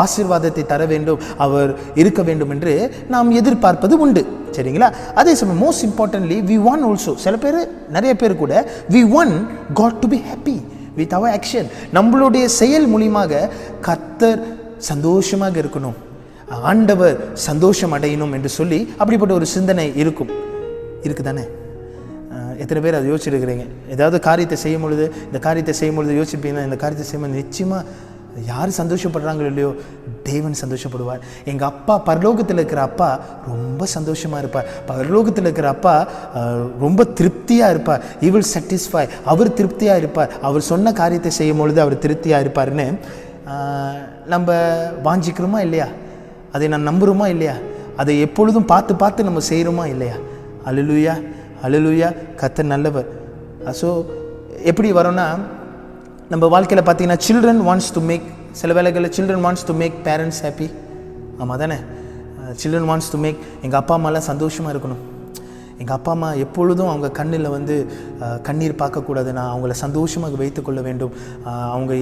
ஆசீர்வாதத்தை தர வேண்டும், அவர் இருக்க வேண்டும் என்று நாம் எதிர்பார்ப்பது உண்டு. சரிங்களா? அதே சமயம் most importantly we want also, சில பேர், நிறைய பேர் கூட we want God to be happy with our action. நம்மளுடைய செயல் மூலமாக கர்த்தர் சந்தோஷமாக இருக்கணும், ஆண்டவர் சந்தோஷம் அடையணும் என்று சொல்லி அப்படிப்பட்ட ஒரு சிந்தனை இருக்குதானே? எத்தனை பேர் அதை யோசிச்சிருக்கிறீங்க? ஏதாவது காரியத்தை செய்யும் பொழுது, இந்த காரியத்தை செய்யும் பொழுது யோசிப்பீங்கன்னா, இந்த காரியத்தை செய்யும்போது நிச்சயமாக யார் சந்தோஷப்படுறாங்களோ இல்லையோ தேவன் சந்தோஷப்படுவார். எங்கள் அப்பா, பரலோகத்தில் இருக்கிற அப்பா ரொம்ப சந்தோஷமாக இருப்பார். பரலோகத்தில் இருக்கிற அப்பா ரொம்ப திருப்தியாக இருப்பார். He will satisfy. அவர் திருப்தியாக இருப்பார். அவர் சொன்ன காரியத்தை செய்யும் பொழுது அவர் திருப்தியாக இருப்பார்னு நம்ம வாஞ்சிக்கிறோமா இல்லையா? அதை நான் நம்புகிறோமா இல்லையா? அதை எப்பொழுதும் பார்த்து நம்ம செய்கிறோமா இல்லையா? அல்லேலூயா, அல்லேலூயா. கர்த்தர் நல்லவர். ஸோ எப்படி வரோன்னா, நம்ம வாழ்க்கையில் பார்த்தீங்கன்னா சில்ட்ரன் வாண்ட்ஸ் டு மேக், சில வேளைகளில் children wants to make parents happy. ஆமாம் தானே? சில்ட்ரன் வாண்ட்ஸ் டு மேக், எங்கள் அப்பா அம்மாலாம் சந்தோஷமாக இருக்கணும், எங்கள் அப்பா அம்மா எப்பொழுதும் அவங்க கண்ணில் கண்ணீர் பார்க்கக்கூடாது, நான் அவங்கள சந்தோஷமாக வைத்துக்கொள்ள வேண்டும், அவங்க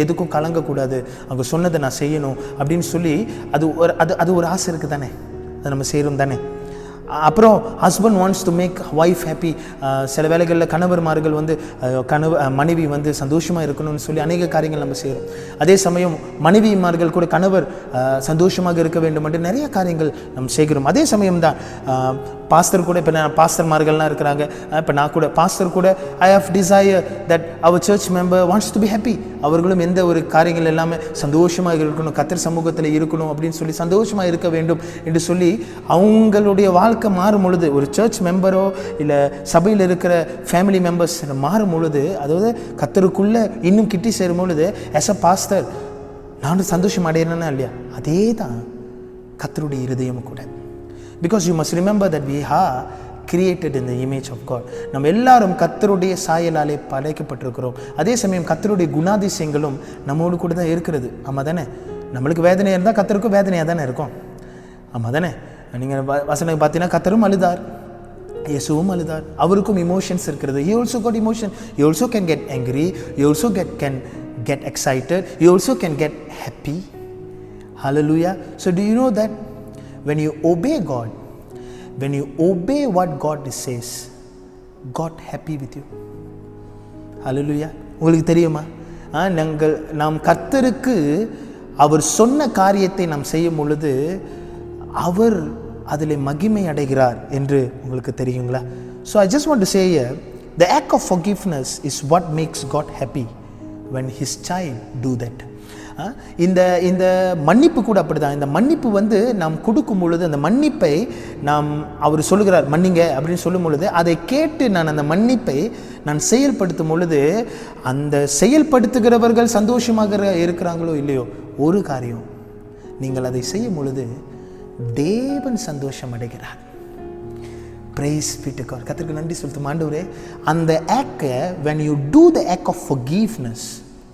எதுக்கும் கலங்கக்கூடாது, அவங்க சொன்னதை நான் செய்யணும் அப்படின்னு சொல்லி அது ஒரு ஆசை இருக்குது தானே? அதை நம்ம செய்கிறோம் தானே? அப்புறம் husband wants to make wife happy. சில வேளைகளில் கணவர்மார்கள் மனைவி சந்தோஷமாக இருக்கணும்னு சொல்லி அநேக காரியங்கள் நம்ம செய்கிறோம். அதே சமயம் மனைவிமார்கள் கூட கணவர் சந்தோஷமாக இருக்க வேண்டும் என்று நிறைய காரியங்கள் நம்ம செய்கிறோம். அதே சமயம் தான் பாஸ்டர் கூட, இப்போ பாஸ்டர்மார்கள்லாம் இருக்கிறாங்க, இப்போ நான் கூட பாஸ்டர் கூட I have desire that our church member wants to be happy. அவர்களும் எந்த ஒரு காரியங்கள் எல்லாமே சந்தோஷமாக இருக்கணும், கர்த்தர் சமூகத்தில் இருக்கணும் அப்படின்னு சொல்லி சந்தோஷமாக இருக்க வேண்டும் என்று சொல்லி அவங்களுடைய வாழ்க்கை மாறும் பொழுது, ஒரு சர்ச் மெம்பரோ இல்லை சபையில் இருக்கிற ஃபேமிலி மெம்பர்ஸ் மாறும் பொழுது, அதாவது கர்த்தருக்குள்ளே இன்னும் கிட்டி சேரும் பொழுது ஆஸ் அ பாஸ்டர் நானும் சந்தோஷம் அடையிறேன்னா இல்லையா? அதே தான் கர்த்தருடைய இருதயம் கூட. Because you must remember that we are created in the image of God. நம்ம எல்லாரும் கர்த்தருடைய சாயலாலே படைக்கப்பட்டிருக்கிறோம். அதே சமயம் கர்த்தருடைய குணாதிசயங்களும் நம்மோடு கூட தான் இருக்கிறது. ஆமாம் தானே? நம்மளுக்கு வேதனையாக இருந்தால் கர்த்தருக்கும் வேதனையாக தானே இருக்கும். ஆமாம் தானே? நீங்கள் வசனம் பார்த்தீங்கன்னா கர்த்தரும் அழுதார், இயேசுவும் அழுதார். அவருக்கும் இமோஷன்ஸ் இருக்கிறது. he also got emotion. he also can get angry, he also can get excited, he also can get happy. Hallelujah. So do you know that when you obey God, when you obey what God says, God happy with you? Hallelujah. உங்களுக்கு தெரியுமா, நாம் கர்த்தருக்கு அவர் சொன்ன காரியத்தை நாம் செய்யும் பொழுது அவர் அதில் மகிமை அடைகிறார் என்று உங்களுக்கு தெரியுங்களா? So I just want to say here, the act of forgiveness is what makes God happy when his child do that. இந்த மன்னிப்பு கூட அப்படிதான். இந்த மன்னிப்பு நாம் கொடுக்கும் பொழுது, அந்த மன்னிப்பை நாம் அவர் சொல்லுகிறார் மன்னிங்க அப்படின்னு சொல்லும் பொழுது, அதை கேட்டு நான் அந்த மன்னிப்பை நான் செயல்படுத்தும் பொழுது, அந்த செயல்படுத்துகிறவர்கள் சந்தோஷமாக இருக்கிறாங்களோ இல்லையோ, ஒரு காரியம், நீங்கள் அதை செய்யும் பொழுது தேவன் சந்தோஷம் அடைகிறார். Praise be to God. கர்த்தருக்கு நன்றி செலுத்தும். ஆண்டவரே, அந்த act, when you do the act of forgiveness,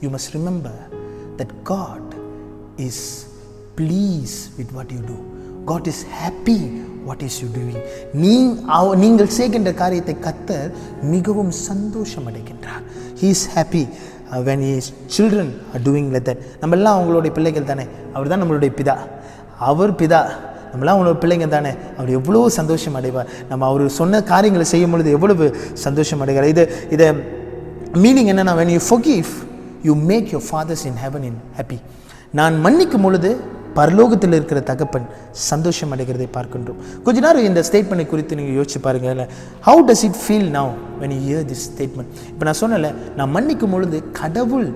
you must remember that God is pleased with what you do. God is happy what is you doing. நீங்கள் செய்கின்ற காரியத்தை கர்த்தர் மிகவும் சந்தோஷம் அடைகின்றார். He is happy when his children are doing like that. நம்ம எல்லாம் அவங்களுடைய பிள்ளைகள் தானே, அவர் தான் நம்மளுடைய பிதா, அவர் பிதா, நம்மளாம் அவங்களோட பிள்ளைங்க தானே. அவர் எவ்வளோ சந்தோஷம் அடைவார். நம்ம அவர் சொன்ன காரியங்களை செய்யும் பொழுது எவ்வளவு சந்தோஷம் அடைகிறார். இதை மீனிங் என்னன்னா, when you forgive, you make your fathers in heaven happy. நான் மன்னிக்கும் பொழுது பரலோகத்தில் இருக்கிற தகப்பன் சந்தோஷம் அடைகிறதை பார்க்கின்றோம். கொஞ்ச நேரம் இந்த ஸ்டேட்மெண்ட்டை குறித்து நீங்கள் யோசிச்சு பாருங்கள். How does it feel now when you hear this statement? இப்போ நான் சொன்னல, நான் மன்னிக்கும் பொழுது கடவுள்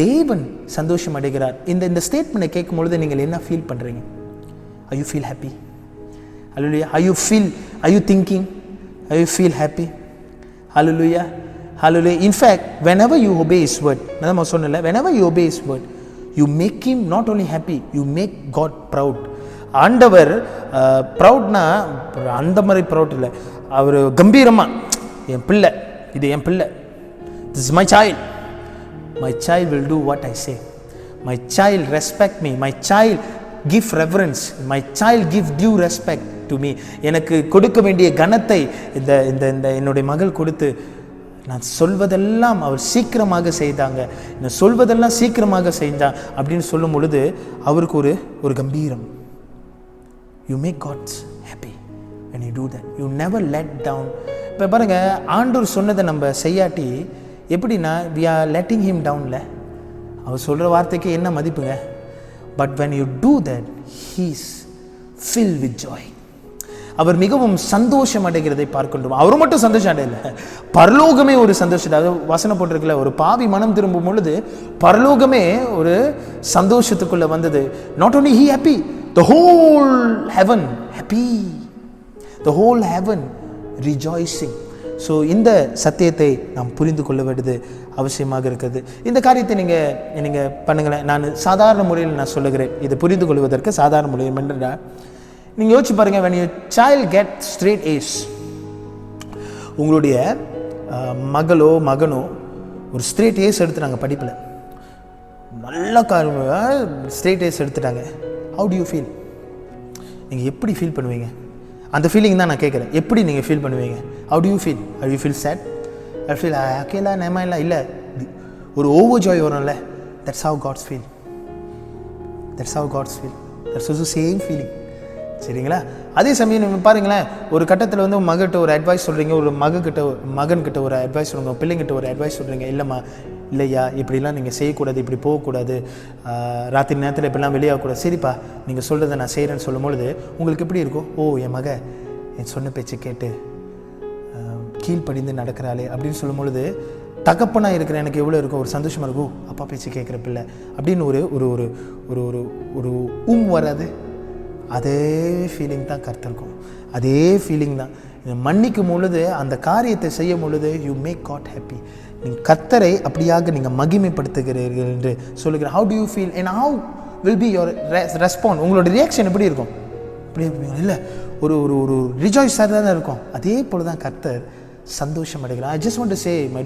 தேவன் சந்தோஷம் அடைகிறார். இந்த ஸ்டேட்மெண்ட்டை கேட்கும் பொழுது நீங்கள் என்ன ஃபீல் பண்ணுறீங்க? Are you feel happy? Hallelujah. Are you thinking? Are you feel happy? Hallelujah. Hallelujah. In fact, whenever you obey his word, நான் சொன்னல, whenever you obey his word, you make him not only happy, you make God proud. ஆண்டவர் ப்ரௌட்னா அந்த மாதிரி proud இல்லை, அவர் கம்பீரமா, என் பிள்ளை, இது என் பிள்ளை, this is my child will do what I say, my child respect me, my child give reverence, my child give due respect to me. எனக்கு கொடுக்க வேண்டிய கனத்தை இந்த என்னுடைய மகள் கொடுத்து, நான் சொல்வதெல்லாம் அவர் சீக்கிரமாக செய்தாங்க, நான் சொல்வதெல்லாம் சீக்கிரமாக செஞ்சான் அப்படின்னு சொல்லும் பொழுது அவருக்கு ஒரு கம்பீரம். You make God happy when you do that. You never let down. இப்போ பாருங்க, ஆண்டவர் சொன்னதை நம்ம செய்யாட்டி எப்படின்னா, we are letting him downல. அவர் சொல்கிற வார்த்தைக்கு என்ன மதிப்புங்க? But when you do that, he is filled with joy. அவர் மிகவும் சந்தோஷம் அடைகிறதை பார்க்கின்றோம். அவர் மட்டும் சந்தோஷம் அடையல, பரலோகமே ஒரு சந்தோஷம். அதாவது வசனம் போட்டிருக்கல, ஒரு பாவி மனம் திரும்பும் பொழுது பரலோகமே ஒரு சந்தோஷத்துக்குள்ள வந்தது. Not only he happy, the whole heaven happy, the whole heaven rejoicing. So இந்த சத்தியத்தை நாம் புரிந்து கொள்ள வேண்டியது அவசியமாக இருக்கிறது. இந்த காரியத்தை நீங்கள் பண்ணுங்களேன். நான் சாதாரண முறையில் நான் சொல்லுகிறேன், இதை புரிந்து கொள்வதற்கு சாதாரண முறையில் என்றால், நீங்கள் யோசிச்சு பாருங்கள், when your child get straight A's, உங்களுடைய மகளோ மகனோ ஒரு ஸ்ட்ரெயிட் ஏஸ் எடுத்துட்டாங்க படிப்பில், நல்ல ஸ்ட்ரெயிட் ஏஸ் எடுத்துட்டாங்க, ஹவு டு யூ ஃபீல்? நீங்கள் எப்படி ஃபீல் பண்ணுவீங்க? அந்த ஃபீலிங் தான் நான் கேட்குறேன். எப்படி நீங்கள் ஃபீல் பண்ணுவீங்க? How do you feel? How you feel sad? I feel அக்கேலா நேமா இல்லை, ஒரு ஓவர் ஜாய் வரும்ல. That's how God's feel. That's also same feeling. சரிங்களா? அதே சமயம் நீங்கள் பாருங்களேன், ஒரு கட்டத்தில் மகிட்ட ஒரு அட்வைஸ் சொல்கிறீங்க, ஒரு மகன்கிட்ட ஒரு அட்வைஸ் சொல்லுங்க, பிள்ளைங்கிட்ட ஒரு அட்வைஸ் சொல்கிறீங்க, இல்லையா இப்படிலாம் நீங்கள் செய்யக்கூடாது, இப்படி போகக்கூடாது, ராத்திரி நேரத்தில் இப்படிலாம் வெளியாகக்கூடாது. சரிப்பா, நீங்கள் சொல்கிறத நான் செய்கிறேன்னு சொல்லும் பொழுது உங்களுக்கு எப்படி இருக்கும்? ஓ, என் மக என் சொன்ன பேச்சு கேட்டு கீழ்ப்படிந்து நடக்கிறாளே அப்படின்னு சொல்லும் பொழுது தகப்பனாக இருக்கிற எனக்கு எவ்வளோ இருக்கும்? ஒரு சந்தோஷமாக இருக்கும். அப்பா பேச்சு கேட்குற பிள்ளை அப்படின்னு ஒரு ஒரு ஒரு ஒரு வராது. அதே ஃபீலிங் தான் கர்த்தருக்கும், அதே ஃபீலிங் தான். மன்னிக்கும் பொழுது, அந்த காரியத்தை செய்யும் பொழுது, யூ மேக் காட் ஹாப்பி. நீங்கள் கர்த்தரை அப்படியாக நீங்கள் மகிமைப்படுத்துகிறீர்கள் என்று சொல்லுகிறேன். How do you feel and how will be your response? உங்களோட ரியாக்ஷன் எப்படி இருக்கும்? இப்படி இல்லை, ஒரு ஒரு ஒரு ரிஜாய்ஸாக தான் இருக்கும். அதே போல் தான் கர்த்தர் சந்தோஷம் அடைகிறார். I just want to say my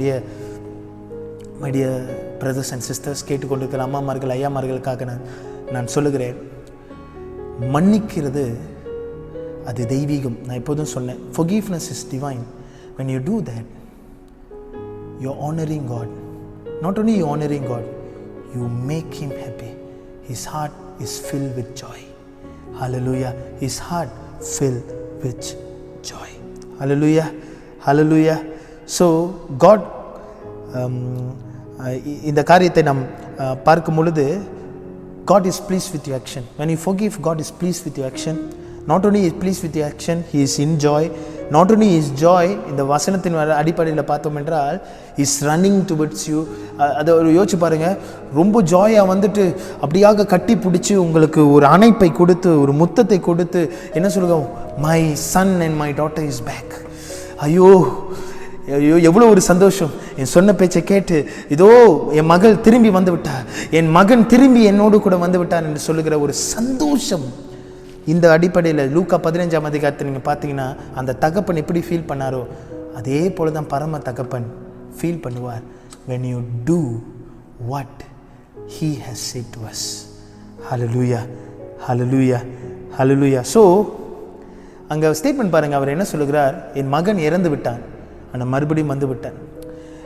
dear brothers and sisters, கேட்டுக்கொண்டிருக்கிற அம்மாமார்கள் ஐயாமார்களுக்காக நான் சொல்லுகிறேன், மன்னிக்கிறது அது தெய்வீகம். நான் எப்போதும் சொன்னேன், forgiveness is divine. When you do that, you're honoring God. Not only you honoring God, you make him happy. His heart is filled with joy. Hallelujah. His heart filled with joy. Hallelujah. Hallelujah. So God இந்த காரியத்தை நாம் பார்க்கும் பொழுது, God is pleased with your action. When you forgive, God is pleased with your action. Not only is pleased with your action, he is in joy. Not only is joy, இந்த வசனத்தின் அடிப்படையில் பார்த்தோம் என்றால், is running towards you. அதை ஒரு யோசிச்சு பாருங்க, ரொம்ப ஜாயா வந்துட்டு அப்படியாக கட்டி பிடிச்சி உங்களுக்கு ஒரு அணைப்பை கொடுத்து ஒரு முத்தத்தை கொடுத்து என்ன சொல்லுங்க, my son and my daughter is back. ஐயோ ஐயோ எவ்வளோ ஒரு சந்தோஷம். என் சொன்ன பேச்சை கேட்டு இதோ என் மகள் திரும்பி வந்து விட்டார், என் மகன் திரும்பி என்னோடு கூட வந்து விட்டார் என்று சொல்லுகிற ஒரு சந்தோஷம். இந்த அடிப்படையில் லூக்கா 15ஆம் அதிகாரத்தை நீங்கள் பார்த்தீங்கன்னா, அந்த தகப்பன் எப்படி ஃபீல் பண்ணாரோ அதே போல தான் பரம தகப்பன் ஃபீல் பண்ணுவார். when you do what he has said to us. hallelujah, hallelujah, hallelujah. So அங்கே ஸ்டேட்மெண்ட் பாருங்கள், அவர் என்ன சொல்லுகிறார், என் மகன் இறந்து விட்டான் ஆனால் மறுபடியும் வந்து விட்டான்.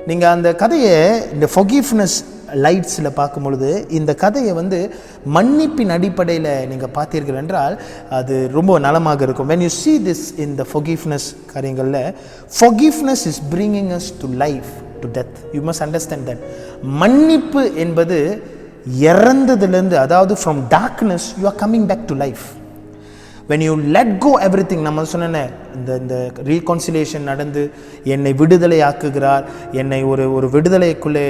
நீங்கள் அந்த கதையை இந்த forgiveness லைட்ஸில் பார்க்கும் பொழுது, இந்த கதையை மன்னிப்பின் அடிப்படையில் நீங்கள் பார்த்தீர்கள் என்றால் அது ரொம்ப நலமாக இருக்கும். when you see this in the forgiveness காரியங்களில், forgiveness is bringing us to life, to death. you must understand that. மன்னிப்பு என்பது இறந்ததிலிருந்து, அதாவது from darkness you are coming back to life. when you let go everything, நம்ம சொன்ன இந்த reconciliation நடந்து என்னை விடுதலை ஆக்குகிறார், என்னை ஒரு விடுதலைக்குள்ளே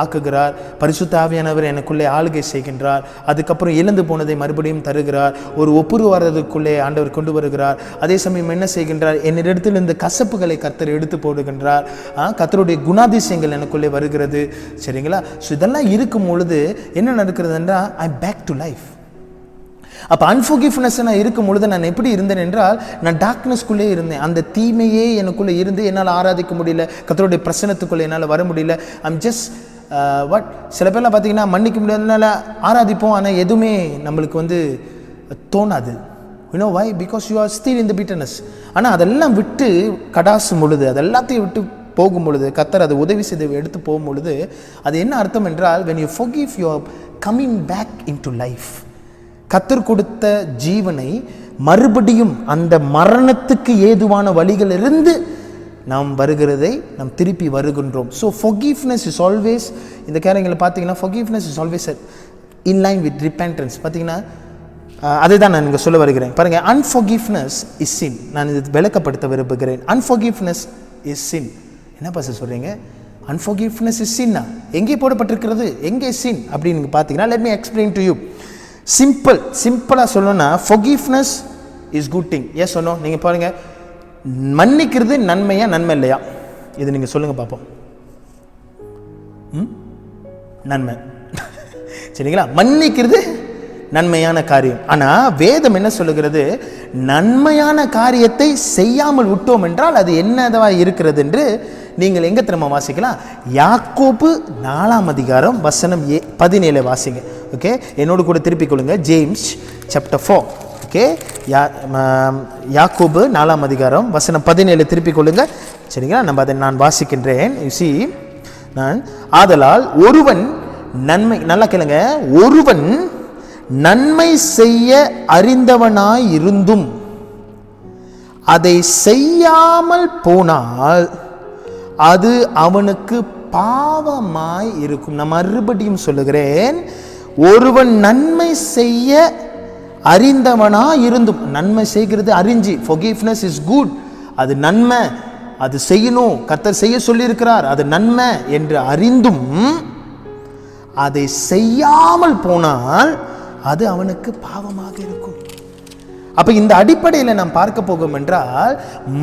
ஆக்குகிறார், பரிசுத்த ஆவியானவர் எனக்குள்ளே ஆளுகை செய்கின்றார், அதுக்கப்புறம் இழந்து போனதை மறுபடியும் தருகிறார், ஒரு ஒப்புரவாதத்துக்குள்ளே ஆண்டவர் கொண்டு வருகிறார். அதே சமயம் என்ன செய்கின்றார், என்னிடத்தில் இந்த கசப்புகளை கர்த்தர் எடுத்து போடுகின்றார், கர்த்தருடைய குணாதிசயங்கள் எனக்குள்ளே வருகிறது. சரிங்களா? ஸோ இதெல்லாம் இருக்கும் பொழுது என்ன நடக்கிறதுன்றா, ஐ பேக் டு லைஃப். அப்போ அன்ஃபர்கிவ்னஸ் நான் இருக்கும் பொழுது நான் எப்படி இருந்தேன் என்றால், நான் டார்க்னஸ்குள்ளே இருந்தேன். அந்த தீமையே எனக்குள்ளே இருந்து என்னால் ஆராதிக்க முடியல, கர்த்தருடைய பிரசன்னத்துக்குள்ளே என்னால் வர முடியல. ஐம் ஜஸ்ட் சில பேர்லாம் பார்த்தீங்கன்னா மன்னிக்க முடியாதனால ஆராதிப்போம், ஆனால் எதுவுமே நம்மளுக்கு தோணாது. You know why? Because you are still in the bitterness. ஆனால் அதெல்லாம் விட்டு கடாசும் பொழுது, அதெல்லாத்தையும் விட்டு போகும் பொழுது, கர்த்தர் அதை உதவி செய்து எடுத்து போகும் பொழுது, அது என்ன அர்த்தம் என்றால், when you forgive, you are coming back into life. கர்த்தர் கொடுத்த ஜீவனை மறுபடியும் அந்த மரணத்துக்கு ஏதுவான வழிகளிலிருந்து நாம் வருகிறதை நாம் திருப்பி வருகின்றோம். ஸோ forgiveness is always, இந்த காரியங்களை பார்த்தீங்கன்னா forgiveness is always in line with repentance. பார்த்தீங்கன்னா அதுதான் நான் இங்கே சொல்ல வருகிறேன். பாருங்கள், unforgiveness is sin. நான் இது விளக்கப்படுத்த விரும்புகிறேன். unforgiveness is sin. என்ன பாச சொல்கிறீங்க? unforgiveness is sin. எங்கே போடப்பட்டிருக்கிறது, எங்கே sin அப்படின்னு நீங்கள் பார்த்தீங்கன்னா, let me explain to you. சிம்பிளாக சொல்லணும்னா, forgiveness is good thing. yes or no? நீங்கள் பாருங்கள், மன்னிக்கிறது நன்மையா நன்மை இல்லையா? இது நீங்கள் சொல்லுங்கள் பார்ப்போம். நன்மை. சரிங்களா? மன்னிக்கிறது நன்மையான காரியம். ஆனால் வேதம் என்ன சொல்லுகிறது, நன்மையான காரியத்தை செய்யாமல் விட்டோம் என்றால் அது என்னதா இருக்கிறது என்று நீங்கள் எங்கே திரும்ப வாசிக்கலாம்? யாக்கோபு 4ஆம் அதிகாரம் வசனம் 17 வாசிங்க. ஓகே, என்னோடு கூட திருப்பிக் கொள்ளுங்க. James chapter 4. ஓகே, யாக்கோபு 4ஆம் அதிகாரம் வசனம் 17 திருப்பிக் கொள்ளுங்க. சரிங்களா? நம்ம அதை நான் வாசிக்கின்றேன். நான் ஆதலால் ஒருவன் நன்மை, நல்லா கேளுங்க, ஒருவன் நன்மை செய்ய அறிந்தவனாய் இருந்தும் அதை செய்யாமல் போனால் அது அவனுக்கு பாவமாய் இருக்கும். நான் மறுபடியும் சொல்லுகிறேன், ஒருவன் நன்மை செய்ய அறிந்தவனாய் இருந்தும், நன்மை செய்கிறது அறிஞ்சி, forgiveness is good, அது நன்மை, அது செய்யணும், கர்த்தர் செய்ய சொல்லியிருக்கிறார், அது நன்மை என்று அறிந்தும் அதை செய்யாமல் போனால் அது அவனுக்கு பாவமாக இருக்கும். அப்ப இந்த அடிப்படையில் நாம் பார்க்க போகும் என்றால்,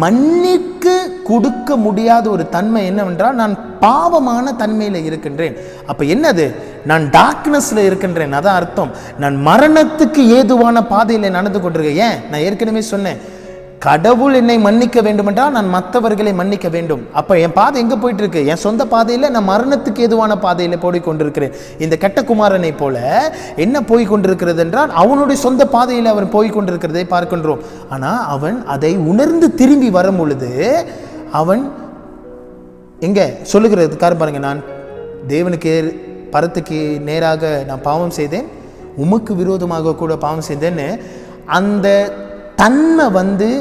மன்னிக்க கொடுக்க முடியாத ஒரு தன்மை என்னவென்றால், நான் பாவமான தன்மையில் இருக்கின்றேன். அப்ப என்னது? நான் டார்க்னஸ்ல இருக்கின்றேன். அதான் அர்த்தம். நான் மரணத்துக்கு ஏதுவான பாதையில் நடந்து கொண்டிருக்கேன். ஏன்? நான் ஏற்கனவே சொன்னேன், கடவுள் என்னை மன்னிக்க வேண்டும் என்றால் நான் மற்றவர்களை மன்னிக்க வேண்டும். அப்போ என் பாதை எங்கே போயிட்டு இருக்கு? என் சொந்த பாதையில் நான் மரணத்துக்கு ஏதுவான பாதையில் போய் கொண்டிருக்கிறேன். இந்த கெட்ட குமாரனை போல என்ன போய் கொண்டிருக்கிறது என்றால் அவனுடைய சொந்த பாதையில் அவன் போய் கொண்டிருக்கிறதை பார்க்கின்றோம். ஆனால் அவன் அதை உணர்ந்து திரும்பி வரும் பொழுது அவன் எங்கே சொல்லுகிறதுக்கார பாருங்க, நான் தேவனுக்கு பரத்துக்கு நேராக நான் பாவம் செய்தேன், உமக்கு விரோதமாக கூட பாவம் செய்தேன்னு அந்த தன்மை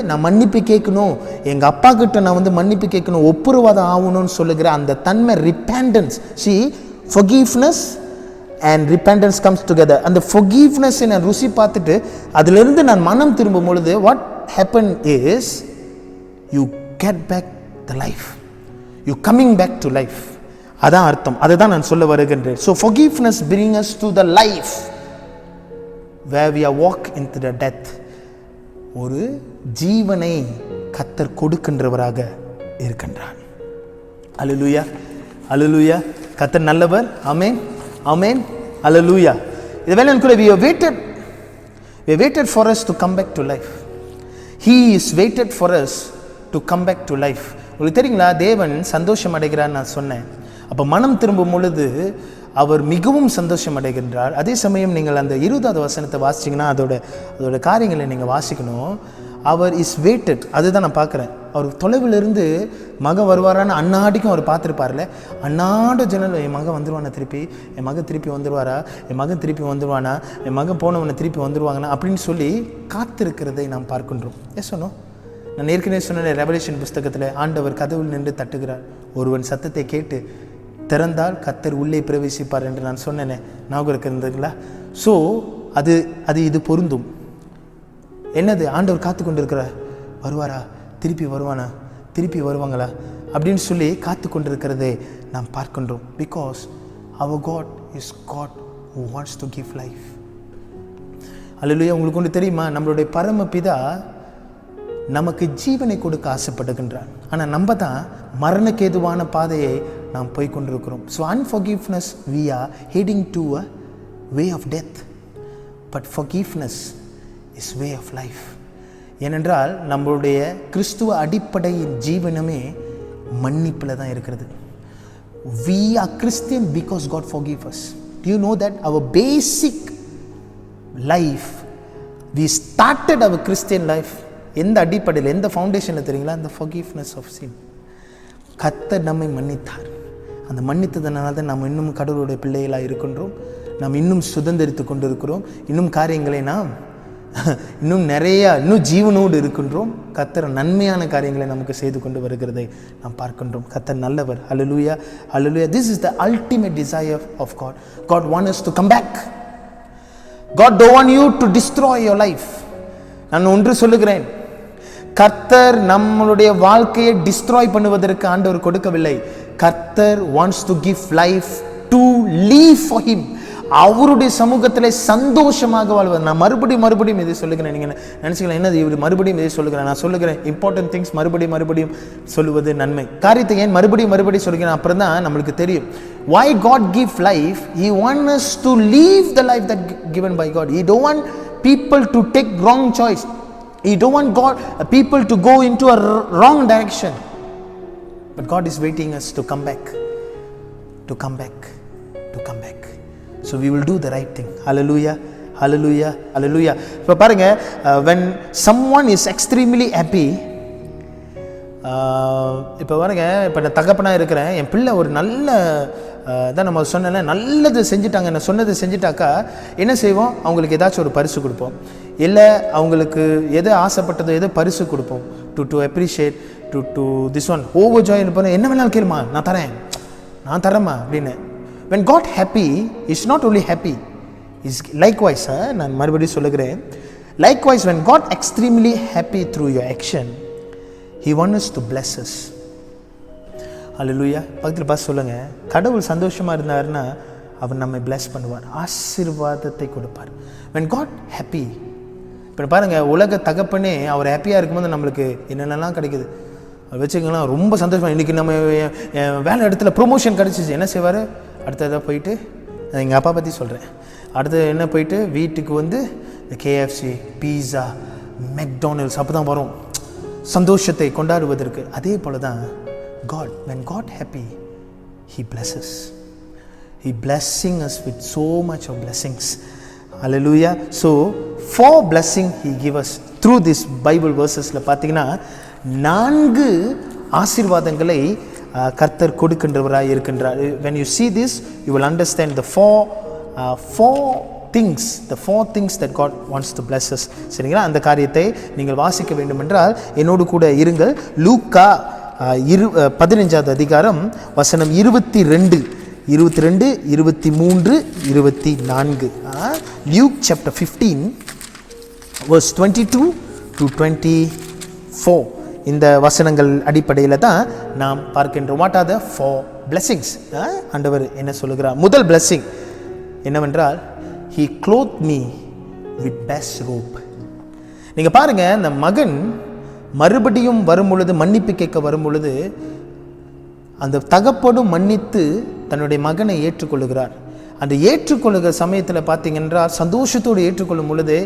நான் மன்னிப்பு கேட்கணும், எங்கள் அப்பா கிட்ட நான் மன்னிப்பு கேட்கணும், ஒப்புரவாதம் ஆகணும்னு சொல்லுகிற அந்த தன்மை repentance. forgiveness and repentance comes together. அந்த forgiveness நான் ருசி பார்த்துட்டு அதிலிருந்து நான் மனம் திரும்பும் பொழுது what happened is you get back the life, you coming back to life. அதான் அர்த்தம், அதுதான் நான் சொல்ல வருகின்றேன். So forgiveness brings us to the life where we are walk into the death. ஒரு ஜீவனை கர்த்தர் கொடுக்கின்றவராக இருக்கின்றார். அல்லேலூயா, அல்லேலூயா. கர்த்தர் நல்லவர். ஆமென், ஆமென், அல்லேலூயா. இதுவேளை கூட we waited for us to come back to life. He is waited for us to come back to life. உங்களுக்கு தெரியுங்களா, தேவன் சந்தோஷம் அடைகிறார் நான் சொன்னேன். அப்போ மனம் திரும்பும் பொழுது அவர் மிகவும் சந்தோஷம் அடைகின்றார். அதே சமயம் நீங்கள் அந்த 20வது வசனத்தை வாசிச்சிங்கன்னா அதோட காரியங்களை நீங்கள் வாசிக்கணும். அவர் இஸ் வெயிட்டட், அதுதான் நான் பார்க்குறேன். அவர் தொலைவிலிருந்து மகன் வருவாரான்னு அன்னாடிக்கும் அவர் பார்த்துருப்பார்ல. அன்னாட ஜனல் என் மகன் வந்துடுவானா, என் மகன் திருப்பி வந்துடுவாரா, என் மகன் திருப்பி வந்துடுவானா, என் மகன் போனவனை திருப்பி வந்துடுவாங்கண்ணா அப்படின்னு சொல்லி காத்திருக்கிறதை நாம் பார்க்கின்றோம். சொன்னோம், நான் ஏற்கனவே சொன்ன ரெவலேஷன் புஸ்தகத்தில் ஆண்டவர் கதவுள் நின்று தட்டுகிறார். ஒருவன் சத்தத்தை கேட்டு திறந்தால் கர்த்தர் உள்ளே பிரவேசிப்பார் என்று நான் சொன்னேனே, ஞாபகம் இருந்ததுங்களா? ஸோ அது இது பொருந்தும். என்னது, ஆண்டவர் காத்து கொண்டிருக்கிறார், வருவாரா, திருப்பி வருவானா, திருப்பி வருவாங்களா அப்படின்னு சொல்லி காத்து கொண்டிருக்கிறதை நாம் பார்க்கின்றோம். பிகாஸ் அவர் God is God who wants to give life. அல்லேலூயா. உங்களுக்கு ஒன்று தெரியுமா, நம்மளுடைய பரமபிதா நமக்கு ஜீவனை கொடுக்க ஆசைப்படுகின்றார். ஆனால் நம்ம தான் மரணக்கேதுவான பாதையை நாம் போய் கொண்டிருக்கிறோம். So unforgiveness we are heading to a way of death, but forgiveness is way of life. ஏனென்றால் நம்மளுடைய கிறிஸ்துவ அடிப்படையின் ஜீவனமே மன்னிப்பில் தான் இருக்கிறது. We are Christian because God forgive us. Do you know that our basic life, we started our Christian life எந்த அடிப்படையில், எந்த ஃபவுண்டேஷனில் தெரியுங்களா? அந்த forgiveness of sin. கர்த்தர் நம்மை மன்னித்தார். அந்த மன்னித்ததுனால தான் நாம் இன்னும் கடவுளுடைய பிள்ளைகளாக இருக்கின்றோம். நாம் இன்னும் சுதந்திரித்து கொண்டு இருக்கிறோம். இன்னும் காரியங்களை நாம் இன்னும் இன்னும் ஜீவனோடு இருக்கின்றோம். கர்த்தர் நன்மையான காரியங்களை நமக்கு செய்து கொண்டு வருகிறதை நாம் பார்க்கின்றோம். கர்த்தர் நல்லவர். ஹல்லேலூயா, ஹல்லேலூயா. This is the ultimate desire of God. God wants us to come back. God don't want you to destroy your life. நான் ஒன்று சொல்லுகிறேன், கர்த்தர் நம்மளுடைய வாழ்க்கையை டிஸ்ட்ராய் பண்ணுவதற்கு ஆண்டவர் கொடுக்கவில்லை. கர்த்தர் wants to give life to live for him. அவருடைய சமூகத்தில் சந்தோஷமாக வாழ்வது. நான் மறுபடியும் இதை சொல்லுகிறேன். நீங்கள் நினச்சிக்கலாம், என்னது இவர் மறுபடியும் இதை சொல்லுகிறேன்? நான் சொல்லுகிறேன், இம்பார்ட்டன்ட் திங்ஸ் மறுபடியும் சொல்லுவது நன்மை. காரியத்தை ஏன் மறுபடியும் சொல்லுகிறேன்? அப்புறம் தான் நம்மளுக்கு தெரியும். Why God give life? He wants us to live the life that given by God. He don't want people to take wrong choice. He don't want people to go into a wrong direction. But God is waiting us to come back. So we will do the right thing. Hallelujah, hallelujah, hallelujah. இப்போ பாருங்க, when someone is extremely happy, இப்போ பாருங்க, இப்போ நான் தகப்பனாக இருக்கிறேன், என் பிள்ளை ஒரு நல்ல தான் நம்ம சொன்னேன்ல, நல்லது செஞ்சுட்டாங்க, நான் சொன்னது செஞ்சுட்டாக்கா என்ன செய்வோம்? அவங்களுக்கு ஏதாச்சும் ஒரு பரிசு கொடுப்போம். இல்லை அவங்களுக்கு எதை ஆசைப்பட்டதோ எதை பரிசு கொடுப்போம். To appreciate to this one over Joy இருப்போம். என்ன வேணாலும் கேளுமா, நான் தரேம்மா அப்படின்னு. when God happy is not only happy, is likewise, நான் மறுபடியும் சொல்லுகிறேன், likewise when God extremely happy through your action, he wants us to bless us. ஹல்லேலூயா. பக்கத்தில் பார்த்து சொல்லுங்க, கடவுள் சந்தோஷமா இருந்தாருன்னா அவர் நம்மை பிளஸ் பண்ணுவார், ஆசீர்வாதத்தை கொடுப்பார். when God happy, இப்போ பாருங்க, உலக தகப்பனே அவர் ஹாப்பியாக இருக்கும்போது நம்மளுக்கு என்னென்னலாம் கிடைக்குது வச்சுக்கலாம். ரொம்ப சந்தோஷமாக, இன்றைக்கி நம்ம வேலை இடத்துல ப்ரொமோஷன் கிடச்சிச்சு, என்ன செய்வார்? அடுத்ததாக போயிட்டு, எங்கள் அப்பா பற்றி சொல்கிறேன், அடுத்தது என்ன போயிட்டு வீட்டுக்கு இந்த KFC, பீஸா, மெக்டானல்ட்ஸ் அப்போ தான் வரும். சந்தோஷத்தை கொண்டாடுவதற்கு. அதே போல தான் God, when God happy, He blesses. He blessing us with so much of blessings. Hallelujah. So for blessing He give us through this Bible verses ல பார்த்தீங்கன்னா 4 ஆசீர்வாதங்களை கர்த்தர் கொடுக்கின்றவராய் இருக்கின்றார். When you see this, you will understand the four things that God wants to bless us. சரிங்களா? அந்த காரியத்தை நீங்கள் வாசிக்க வேண்டும் என்றால் என்னோடு கூட இருங்கள். லூக்கா 15வது அதிகாரம் வசனம் 22, 23, 24. Luke chapter 15 verse 22 to 24. இந்த வசனங்கள் அடிப்படையில் தான் நாம் பார்க்கின்றோம். What are the 4 blessings? ஆண்டவர் என்ன சொல்லுகிறார்? முதல் blessing என்னவென்றால், He clothed me with best robe. நீங்க பாருங்க, அந்த மகன் மறுபடியும் வரும் பொழுது, மன்னிப்பு கேட்க வரும் பொழுது, அந்த தகப்பனும் மன்னித்து தன்னுடைய மகனை ஏற்றுக்கொள்ளுகிறார். அந்த ஏற்றுக்கொள்ளுகிற சமயத்தில் பார்த்தீங்கன்னா சந்தோஷத்தோடு ஏற்றுக்கொள்ளும் பொழுது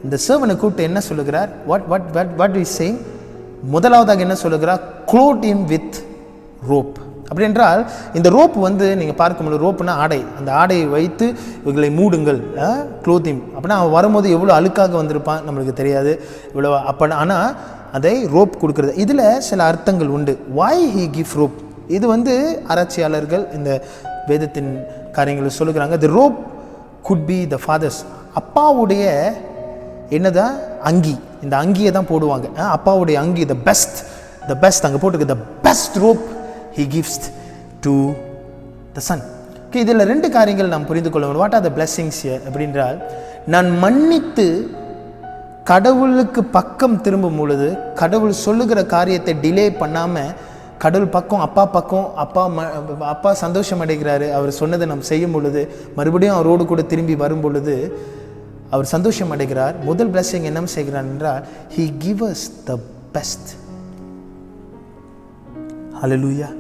இந்த சேவனை கூப்பிட்டு என்ன சொல்லுகிறார்? what is saying? முதலாவதாக என்ன சொல்லுகிறார்? clothe him with rope. அப்படி என்றால் இந்த ரோப் வந்து நீங்கள் பார்க்கும்போது, ரோப்புனா ஆடை, அந்த ஆடையை வைத்து இவர்களை மூடுங்கள், clothe him. அப்படின்னா அவன் வரும்போது எவ்வளோ அழுக்காக வந்திருப்பான் நம்மளுக்கு தெரியாது, இவ்வளோ அப்போ. ஆனால் அதை ரோப் கொடுக்குறது, இதில் சில அர்த்தங்கள் உண்டு. why he give rope? இது வந்து ஆராய்ச்சியாளர்கள் இந்த வேதத்தின் காரியங்களை சொல்லுகிறாங்க. the rope could be the fathers. அப்பாவுடைய என்னதான் அங்கி, இந்த அங்கியை தான் போடுவாங்க. அப்பாவுடைய அங்கி, the best அங்கே போட்டுருக்கு, the best rope he gives to the son. இதில் 2 காரியங்கள் நாம் புரிந்து கொள்ள வேண்டும். What are the blessings here அப்படின்றால், நான் மன்னித்து கடவுளுக்கு பக்கம் திரும்பும் பொழுது, கடவுள் சொல்லுகிற காரியத்தை டிலே பண்ணாமல் கடவுள் பக்கம், அப்பா பக்கம், அப்பா சந்தோஷம் அடைகிறாரு. அவர் சொன்னதை நாம் செய்யும் பொழுது, மறுபடியும் அவரோடு கூட திரும்பி வரும் பொழுது அவர் சந்தோஷம் அடைகிறார். முதல் blessing என்ன செய்கிறார் என்றால், he gives us the best. ஹல்லேலூயா.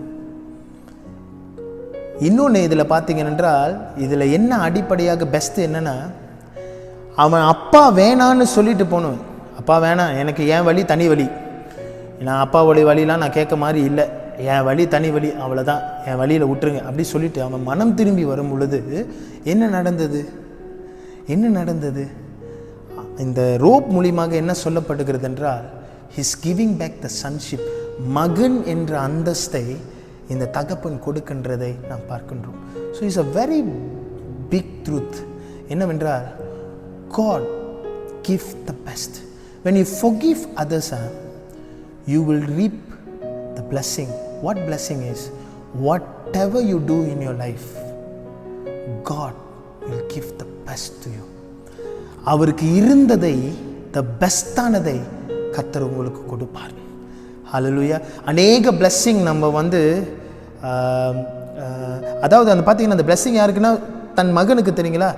இன்னொன்று இதில் பார்த்தீங்க என்றால், இதில் என்ன அடிப்படையாக பெஸ்ட் என்னன்னா, அவன் அப்பா வேணான்னு சொல்லிட்டு போகணும். அப்பா வேணாம், எனக்கு என் வழி தனி வழி, நான் அப்பாவுடைய வழிலாம் நான் கேட்க மாதிரி இல்லை, என் வழி தனி வழி, அவ்வளோதான், என் வழியில் விட்டுருங்க அப்படி சொல்லிட்டு அவன் மனம் திரும்பி வரும் பொழுது என்ன நடந்தது? இந்த ரோப் மூலியமாக என்ன சொல்லப்படுகிறது என்றால், his giving back the sonship. மகன் என்ற அந்தஸ்தை இந்த தகப்பன் கொடுக்கின்றதை நாம் பார்க்கின்றோம். So it's a very big truth. என்னவென்றால், God give the best. When you forgive others, you will reap the blessing. What blessing is? Whatever you do in your life, God will give the best to you. அவருக்கு இருந்ததை, the பெஸ்டானதை கர்த்தர் உங்களுக்கு கொடுப்பார். ஹல்லேலூயா. அநேக blessing நம்ம வந்து அதாவது அந்த பார்த்தீங்கன்னா அந்த blessing யாருக்குன்னா தன் மகனுக்கு. தெரியுங்களா?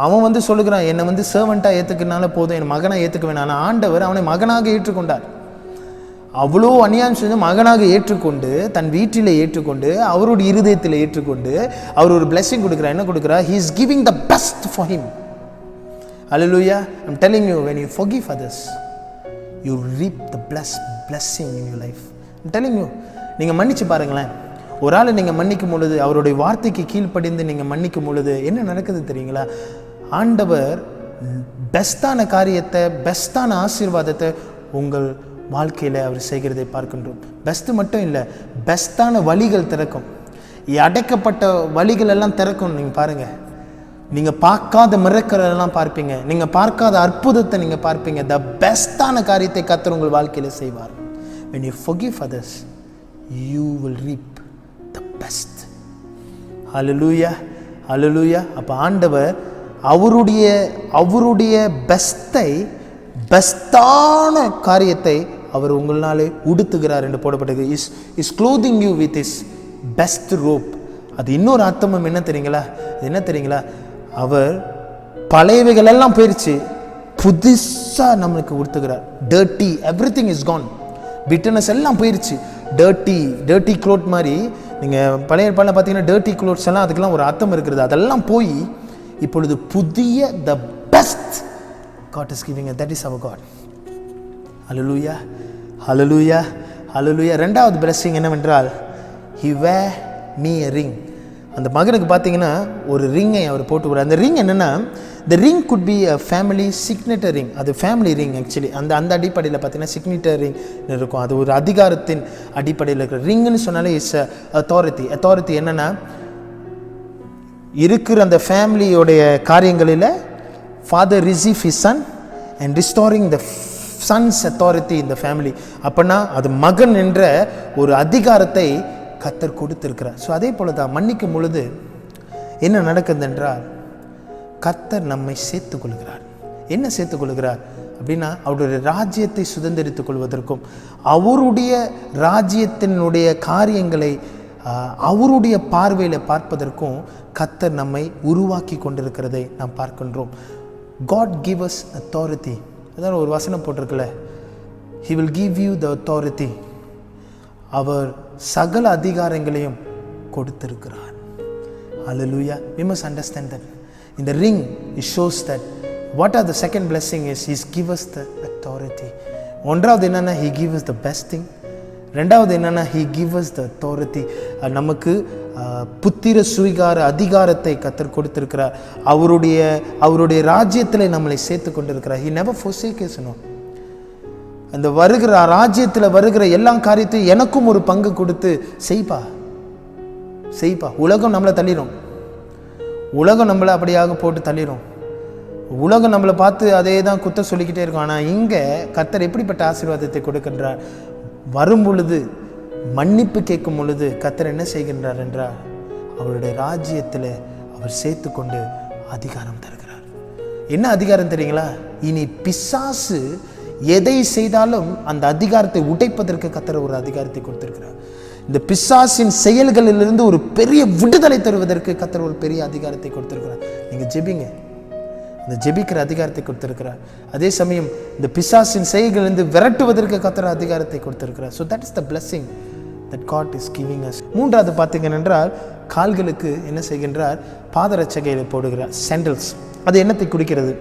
அவன் வந்து சொல்லுகிறான், என்னை வந்து சர்வெண்ட்டாக ஏற்றுக்கிறனால போதும், என் மகனாக ஏற்றுக்க வேணாம். ஆனால் ஆண்டவர் அவனை மகனாக ஏற்றுக்கொண்டார். அவ்வளோ அநியாயம் செஞ்சு மகனாக ஏற்றுக்கொண்டு, தன் வீட்டில் ஏற்றுக்கொண்டு, அவருடைய இருதயத்தில் ஏற்றுக்கொண்டு அவர் ஒரு blessing கொடுக்குறார். என்ன கொடுக்குறார்? he is giving the best for him. Hallelujah. I'm telling you, when you forgive others, you reap the blessing in your life. I'm telling you. நீங்கள் மன்னிச்சு பாருங்களேன். ஒரு ஆளை நீங்கள் மன்னிக்கும் பொழுது, அவருடைய வார்த்தைக்கு கீழ்ப்படிந்து நீங்கள் மன்னிக்கும் பொழுது என்ன நடக்குது தெரியுங்களா? ஆண்டவர் பெஸ்டான காரியத்தை, பெஸ்டான ஆசீர்வாதத்தை உங்கள் வாழ்க்கையில் அவர் செய்கிறதை பார்க்கின்றோம். பெஸ்ட்டு மட்டும் இல்லை, பெஸ்டான வழிகள் திறக்கும். அடைக்கப்பட்ட வழிகள் எல்லாம் திறக்கும். நீங்கள் பாருங்கள், நீங்கள் பார்க்காத மிரக்கலெல்லாம் பார்ப்பீங்க, நீங்கள் பார்க்காத அற்புதத்தை நீங்கள் பார்ப்பீங்க. த பெஸ்டான காரியத்தை கர்த்தர் உங்கள் வாழ்க்கையில் செய்வார். when you forgive others, you will reap the best. hallelujah, hallelujah. அப்போ ஆண்டவர் அவருடைய பெஸ்ட்டை, பெஸ்டான காரியத்தை அவர் உங்களாலே உடுத்துகிறார் என்று போடப்பட்டது. Is clothing you with is best rope. அது இன்னொரு அர்த்தமும் என்ன தெரியுங்களா? அவர் பழையவைகள் எல்லாம் போயிடுச்சு, புதுசாக நம்மளுக்கு உடுத்துகிறார். Dirty, everything is gone. Bitterness எல்லாம் போயிடுச்சு. டர்ட்டி க்ளோத் மாதிரி நீங்கள் பழைய ஏற்பாடில் பார்த்தீங்கன்னா டர்ட்டி க்ளோத்ஸ் எல்லாம் அதுக்கெல்லாம் ஒரு அர்த்தம் இருக்கிறது. அதெல்லாம் போய் இப்பொழுது புதிய the best God is giving us. That is our God. Hallelujah. ஹல்லேலூயா, ஹல்லேலூயா. ரெண்டாவது பிளெஸிங் என்னவென்றால் he wear me a ring. அந்த மகனுக்கு பார்த்தீங்கன்னா ஒரு ரிங்கை அவர் போட்டுக்கிறார். அந்த ரிங் என்னென்னா, the ring could be a family signature ring. அது ஃபேமிலி ரிங் ஆக்சுவலி. அந்த அடிப்படையில் பார்த்தீங்கன்னா சிக்னேச்சர் ரிங் இருக்கும். அது ஒரு அதிகாரத்தின் அடிப்படையில் இருக்கிற ரிங்குன்னு சொன்னாலே இட்ஸ் அத்தாரிட்டி என்னென்னா, இருக்கிற அந்த ஃபேமிலியோடைய காரியங்களில் father receive his son and restoring the son's authority in the family. அப்படின்னா அது மகன் என்ற ஒரு அதிகாரத்தை கர்த்தர் கொடுத்திருக்கிறார். ஸோ அதே போல தான் மன்னிக்கும் பொழுது என்ன நடக்குது என்றால், கர்த்தர் நம்மை சேர்த்துக் கொள்கிறார். என்ன சேர்த்துக் கொள்கிறார் அப்படின்னா, அவருடைய ராஜ்யத்தை சுதந்திரித்துக் கொள்வதற்கும் அவருடைய ராஜ்யத்தினுடைய காரியங்களை அவருடைய பார்வையில் பார்ப்பதற்கும் கர்த்தர் நம்மை உருவாக்கி கொண்டிருக்கிறதை நாம் பார்க்கின்றோம். God give us authority. அதான் ஒரு வசனம் போட்டிருக்கல, He will give you the authority. அவர் சகல அதிகாரங்களையும் கொடுத்திருக்கிறார். Hallelujah. We must understand that. In the ring, it shows that what are the second blessing is He give us the authority. ஒன்றாவது என்னன்னா, He give us the best thing. ரெண்டாவது என்னன்னா, He give us the authority. நமக்கு புத்திர சுவிகார அதிகாரத்தை கர்த்தர் கொடுத்திருக்கிறார். அவருடைய ராஜ்யத்தில் நம்மளை சேர்த்து கொண்டிருக்கிறார். He never forsake us. அந்த வருகிற ராஜ்யத்தில் வருகிற எல்லா காரியத்தையும் எனக்கும் ஒரு பங்கு கொடுத்து செய்ப்பா. உலகம் நம்மளை தள்ளிடும், உலகம் நம்மளை அப்படியாக போட்டு தள்ளிடும், உலகம் நம்மளை பார்த்து அதே தான் குத்த சொல்லிக்கிட்டே இருக்கும். ஆனால் இங்கே கர்த்தர் எப்படிப்பட்ட ஆசீர்வாதத்தை கொடுக்கின்றார், வரும் பொழுது மன்னிப்பு கேட்கும் பொழுது கர்த்தர் என்ன செய்கின்றார் என்றால், அவருடைய ராஜ்யத்தில் அவர் சேர்த்து கொண்டு அதிகாரம் தருகிறார். என்ன அதிகாரம் தெரியுங்களா? இனி பிசாசு எதை செய்தாலும் அந்த அதிகாரத்தை உடைப்பதற்கு கர்த்தர் ஒரு அதிகாரத்தை கொடுத்திருக்கிறார். இந்த பிசாசின் செயல்களிலிருந்து ஒரு பெரிய விடுதலை தருவதற்கு கர்த்தர் ஒரு பெரிய அதிகாரத்தை கொடுத்திருக்கிறார். நீங்கள் ஜெபிங்க, இந்த ஜெபிக்கிற அதிகாரத்தை கொடுத்திருக்கிறார். அதே சமயம் இந்த பிசாசின் செயல்களிலிருந்து விரட்டுவதற்கு கர்த்தர் அதிகாரத்தை கொடுத்திருக்கிறார். So that is the blessing that God is giving us. மூன்றாவது பார்த்தீங்க என்றால், கால்களுக்கு என்ன செய்கின்றார், பாதரட்சகையை போடுகிறார், சாண்டல்ஸ். அது என்னத்தை குறிக்கிறது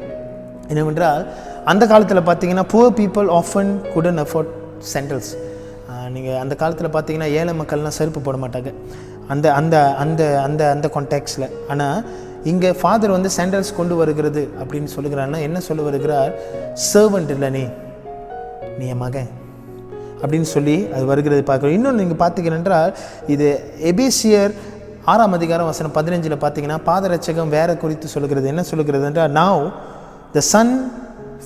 என்னவென்றால், அந்த காலத்தில் பார்த்தீங்கன்னா poor people often couldn't afford sandals. நீங்கள் அந்த காலத்தில் பார்த்தீங்கன்னா ஏழை மக்கள்லாம் செருப்பு போட மாட்டாங்க அந்த அந்த அந்த அந்த அந்த கான்டெக்ட்ஸில். ஆனால் இங்கே ஃபாதர் வந்து சாண்டல்ஸ் கொண்டு வருகிறது அப்படின்னு சொல்லுகிறாருன்னா என்ன சொல்ல வருகிறார், சர்வெண்ட் இல்லை நீ என் மகன் அப்படின்னு சொல்லி அது வருகிறது பார்க்குறோம். இன்னொன்று நீங்கள் பார்த்தீங்க என்றால், இது எபேசியர் 6 அதிகாரம் வசனம் 15 பார்த்தீங்கன்னா பாதரட்சகம் வேற குறித்து சொல்லுகிறது. என்ன சொல்லுகிறது என்றால், now the son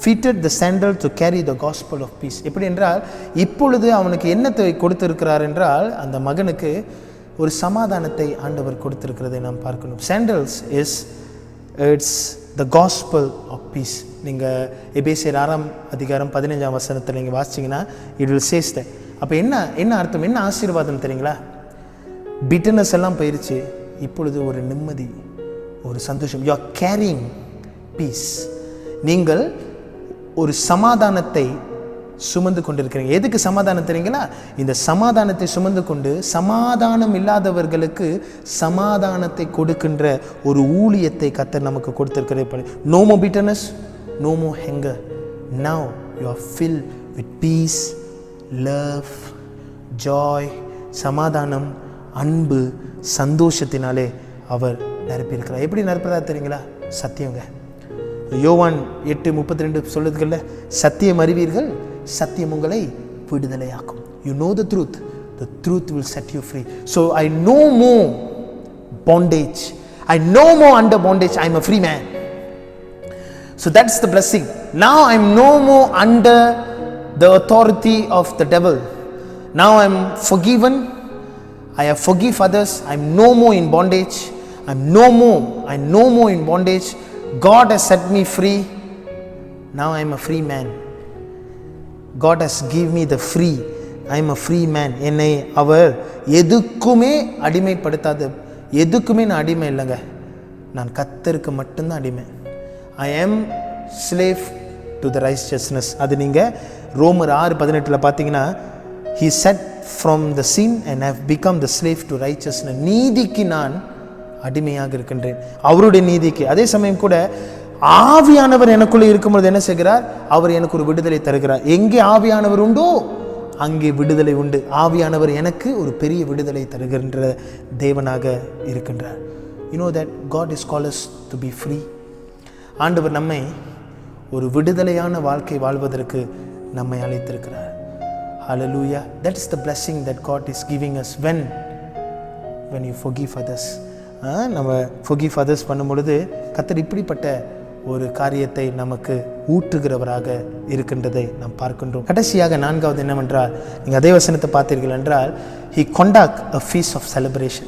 fitted the sandal to carry the gospel of peace. எப்படி என்றால், இப்பொழுது அவனுக்கு என்னத்தை கொடுத்திருக்கிறார் என்றால், அந்த மகனுக்கு ஒரு சமாதானத்தை ஆண்டவர் கொடுத்திருக்கிறதை நாம் பார்க்கணும். Sandals it's the gospel of peace. நீங்கள் எபேசியர் 6 அதிகாரம் 15 வசனத்தில் நீங்கள் வாசிச்சிங்கன்னா இட் வில் சேஸ் தட். அப்போ என்ன அர்த்தம், என்ன ஆசீர்வாதம் தெரியுங்களா? பிட்டர்னஸ் எல்லாம் போயிடுச்சு, இப்பொழுது ஒரு நிம்மதி, ஒரு சந்தோஷம். You are carrying peace. நீங்கள் ஒரு சமாதானத்தை சுமந்து கொண்டிருக்கிறீங்க. எதுக்கு சமாதானம் தெரியுங்களா? இந்த சமாதானத்தை சுமந்து கொண்டு சமாதானம் இல்லாதவர்களுக்கு சமாதானத்தை கொடுக்கின்ற ஒரு ஊழியத்தை கர்த்தர் நமக்கு கொடுத்திருக்கிறது. No more bitterness, no more hunger. Now you are fill with peace, love, joy, சமாதானம், அன்பு, சந்தோஷத்தினாலே அவர் நிரப்பியிருக்கிறார். எப்படி நிரப்புறதா தெரியுங்களா? சத்தியங்க. யோவான் 8:32 சொல்லுதுல்ல, சத்தியம் அறிவீர்கள், சத்தியம் உங்களை விடுதலையாக்கும். You know the truth will set you free. So I no more bondage, I no more under bondage, I'm a free man. So that's the blessing. Now I'm no more under the authority of the devil. Now I'm forgiven, I have forgive others, I'm no more in bondage, I'm no more in bondage. God has set me free. Now I am a free man. God has given me the free. I am a free man. என்னை அவர் எதுக்குமே அடிமைப்படுத்தாத, எதுக்குமே நான் அடிமை இல்லைங்க, நான் கர்த்தருக்கு மட்டும்தான் அடிமை. I am slave to the righteousness. அது நீங்கள் ரோமர் 6:18 பார்த்தீங்கன்னா, he set from the sin and have become the slave to righteousness. நீதிக்கு நான் அடிமையாக இருக்கின்றேன், அவருடைய நீதிக்கு. அதே சமயம் கூட ஆவியானவர் எனக்குள்ளே இருக்கும்போது என்ன செய்கிறார், அவர் எனக்கு ஒரு விடுதலை தருகிறார். எங்கே ஆவியானவர் உண்டோ அங்கே விடுதலை உண்டு. ஆவியானவர் எனக்கு ஒரு பெரிய விடுதலை தருகின்ற தேவனாக இருக்கின்றார். You know that God is called us to be free. ஆண்டவர் நம்மை ஒரு விடுதலையான வாழ்க்கை வாழ்வதற்கு நம்மை அழைத்திருக்கிறார். Hallelujah. That is the blessing that God is giving us when you forgive others. நம்ம forgive others பண்ணும் பொழுது கர்த்தர் இப்படிப்பட்ட ஒரு காரியத்தை நமக்கு ஊற்றுகிறவராக இருக்கின்றதை நாம் பார்க்கின்றோம். கடைசியாக 4வது என்னவென்றால், நீங்கள் அதே வசனத்தை பார்த்தீர்கள் என்றால், he conduct a feast of celebration.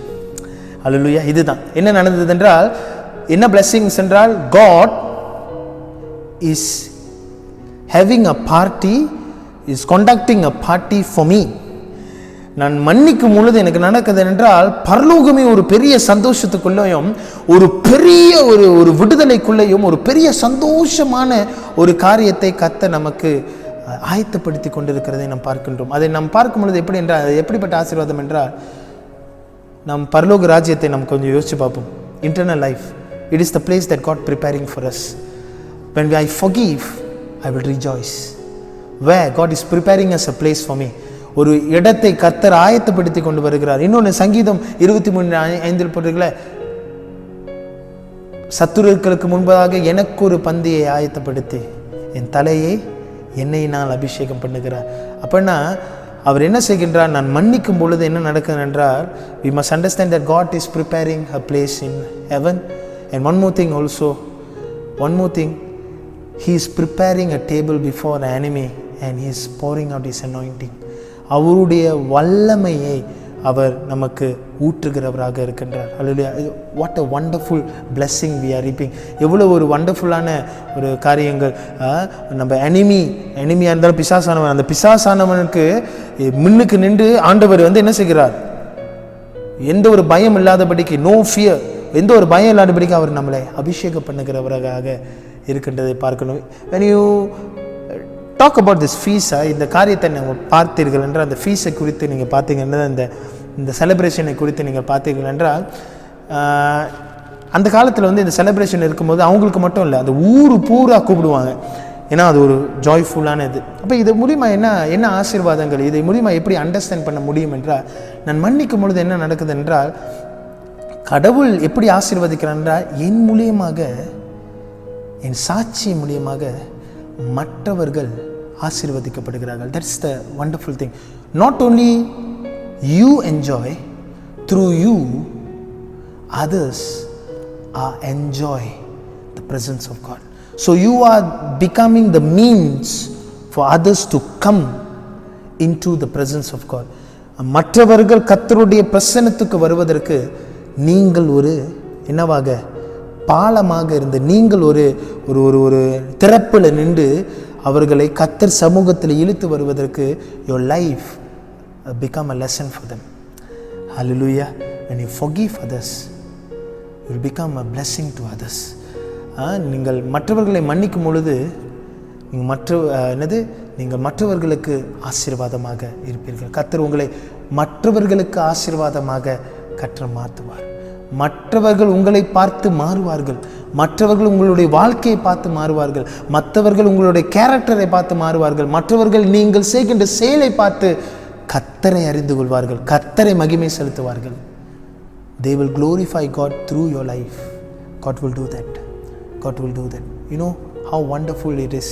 Hallelujah. இதுதான் என்ன நடந்தது என்றால், என்ன blessings என்றால், God is having a party, is conducting a party for me. நான் மன்னிக்கும் பொழுது எனக்கு நடக்குது என்றால், பரலோகமே ஒரு பெரிய சந்தோஷத்துக்குள்ளேயும் ஒரு பெரிய ஒரு விடுதலைக்குள்ளேயும் ஒரு பெரிய சந்தோஷமான ஒரு காரியத்தை கர்த்தர் நமக்கு ஆயத்தப்படுத்தி கொண்டிருக்கிறதை நாம் பார்க்கின்றோம். அதை நாம் பார்க்கும் பொழுது எப்படி என்றால், எப்படிப்பட்ட ஆசீர்வாதம் என்றால், நம் பரலோக ராஜ்யத்தை நாம் கொஞ்சம் யோசிச்சு பார்ப்போம். Internal life, it is the place that God preparing for us. when I forgive, I will rejoice. where God is preparing us a place for me. ஒரு இடத்தை கர்த்தர் ஆயத்தப்படுத்தி கொண்டு வருகிறார். இன்னொன்று சங்கீதம் 23:5 போட்டிருக்கல, சத்துருக்களுக்கு முன்பதாக எனக்கு ஒரு பந்தியை ஆயத்தப்படுத்தி என் தலையை எண்ணெயினால் அபிஷேகம் பண்ணுகிறார். அப்படின்னா அவர் என்ன செய்கின்றார், நான் மன்னிக்கும் பொழுது என்ன நடக்குது என்றால், we must understand that God is preparing a place in heaven. And one more thing also, he is preparing a table before the enemy and he is pouring out his anointing. அவருடைய வல்லமையை அவர் நமக்கு ஊற்றுகிறவராக இருக்கின்றார். Hallelujah. What a wonderful blessing we are reaping. எவ்வளோ ஒரு வண்டர்ஃபுல்லான ஒரு காரியங்கள். நம்ம எனிமியாக இருந்தாலும் பிசாசானவன், அந்த பிசாசானவனுக்கு முன்னுக்கு நின்று ஆண்டவர் என்ன செய்கிறார், எந்த ஒரு பயம் இல்லாதபடிக்கு, நோ ஃபியர், எந்த ஒரு பயம் இல்லாதபடிக்கு அவர் நம்மளை அபிஷேகம் பண்ணுகிறவராக இருக்கின்றதை பார்க்கணும். when you talk about this feast, இந்த காரியத்தை நீங்கள் பார்த்தீர்கள் என்றால், அந்த ஃபீஸை குறித்து நீங்கள் பார்த்தீங்கன்னா, இந்த செலிப்ரேஷனை குறித்து நீங்கள் பார்த்தீர்கள் என்றால், அந்த காலத்தில் இந்த செலிப்ரேஷன் இருக்கும்போது அவங்களுக்கு மட்டும் இல்லை, அந்த ஊர் பூரா கூப்பிடுவாங்க. ஏன்னா அது ஒரு ஜாய்ஃபுல்லான இது. அப்போ இது மூலிமா என்ன ஆசீர்வாதங்கள், இதை மூலிமா எப்படி அண்டர்ஸ்டாண்ட் பண்ண முடியும் என்றால், நான் மன்னிக்கும் பொழுது என்ன நடக்குது என்றால், கடவுள் எப்படி ஆசீர்வதிக்கிறார் என்றால், என் மூலியமாக, என் சாட்சி மூலியமாக மற்றவர்கள் ஆசீர்வதிக்கப்படுகிறார்கள். That's the wonderful thing. Not only you enjoy, through you others are enjoy the presence of God. So you are becoming the means for others to come into the presence of God. மற்றவர்கள் கர்த்தருடைய பிரசன்னத்துக்கு வருவதற்கு நீங்கள் ஒரு என்னவாக, பாலமாக இருந்து, நீங்கள் ஒரு ஒரு திறப்பில் நின்று அவர்களை கர்த்தர் சமூகத்தில் இழுத்து வருவதற்கு your life become a lesson for them. Hallelujah. When you forgive others, you will become a blessing to others. நீங்கள் மற்றவர்களை மன்னிக்கும் பொழுது நீங்கள் மற்றவர்களுக்கு ஆசீர்வாதமாக இருப்பீர்கள். கர்த்தர் உங்களை மற்றவர்களுக்கு ஆசீர்வாதமாக கர்த்தர் மாற்றுவார். மற்றவர்கள் உங்களை பார்த்து மாறுவார்கள். மற்றவர்கள் உங்களுடைய வாழ்க்கையை பார்த்து மாறுவார்கள். மற்றவர்கள் உங்களுடைய கேரக்டரை பார்த்து மாறுவார்கள். மற்றவர்கள் நீங்கள் செய்கின்ற செயலை பார்த்து கர்த்தரை அறிந்து கொள்வார்கள், கர்த்தரை மகிமை செலுத்துவார்கள். They will glorify God through your life. God will do that. God will do that. You know how wonderful it is,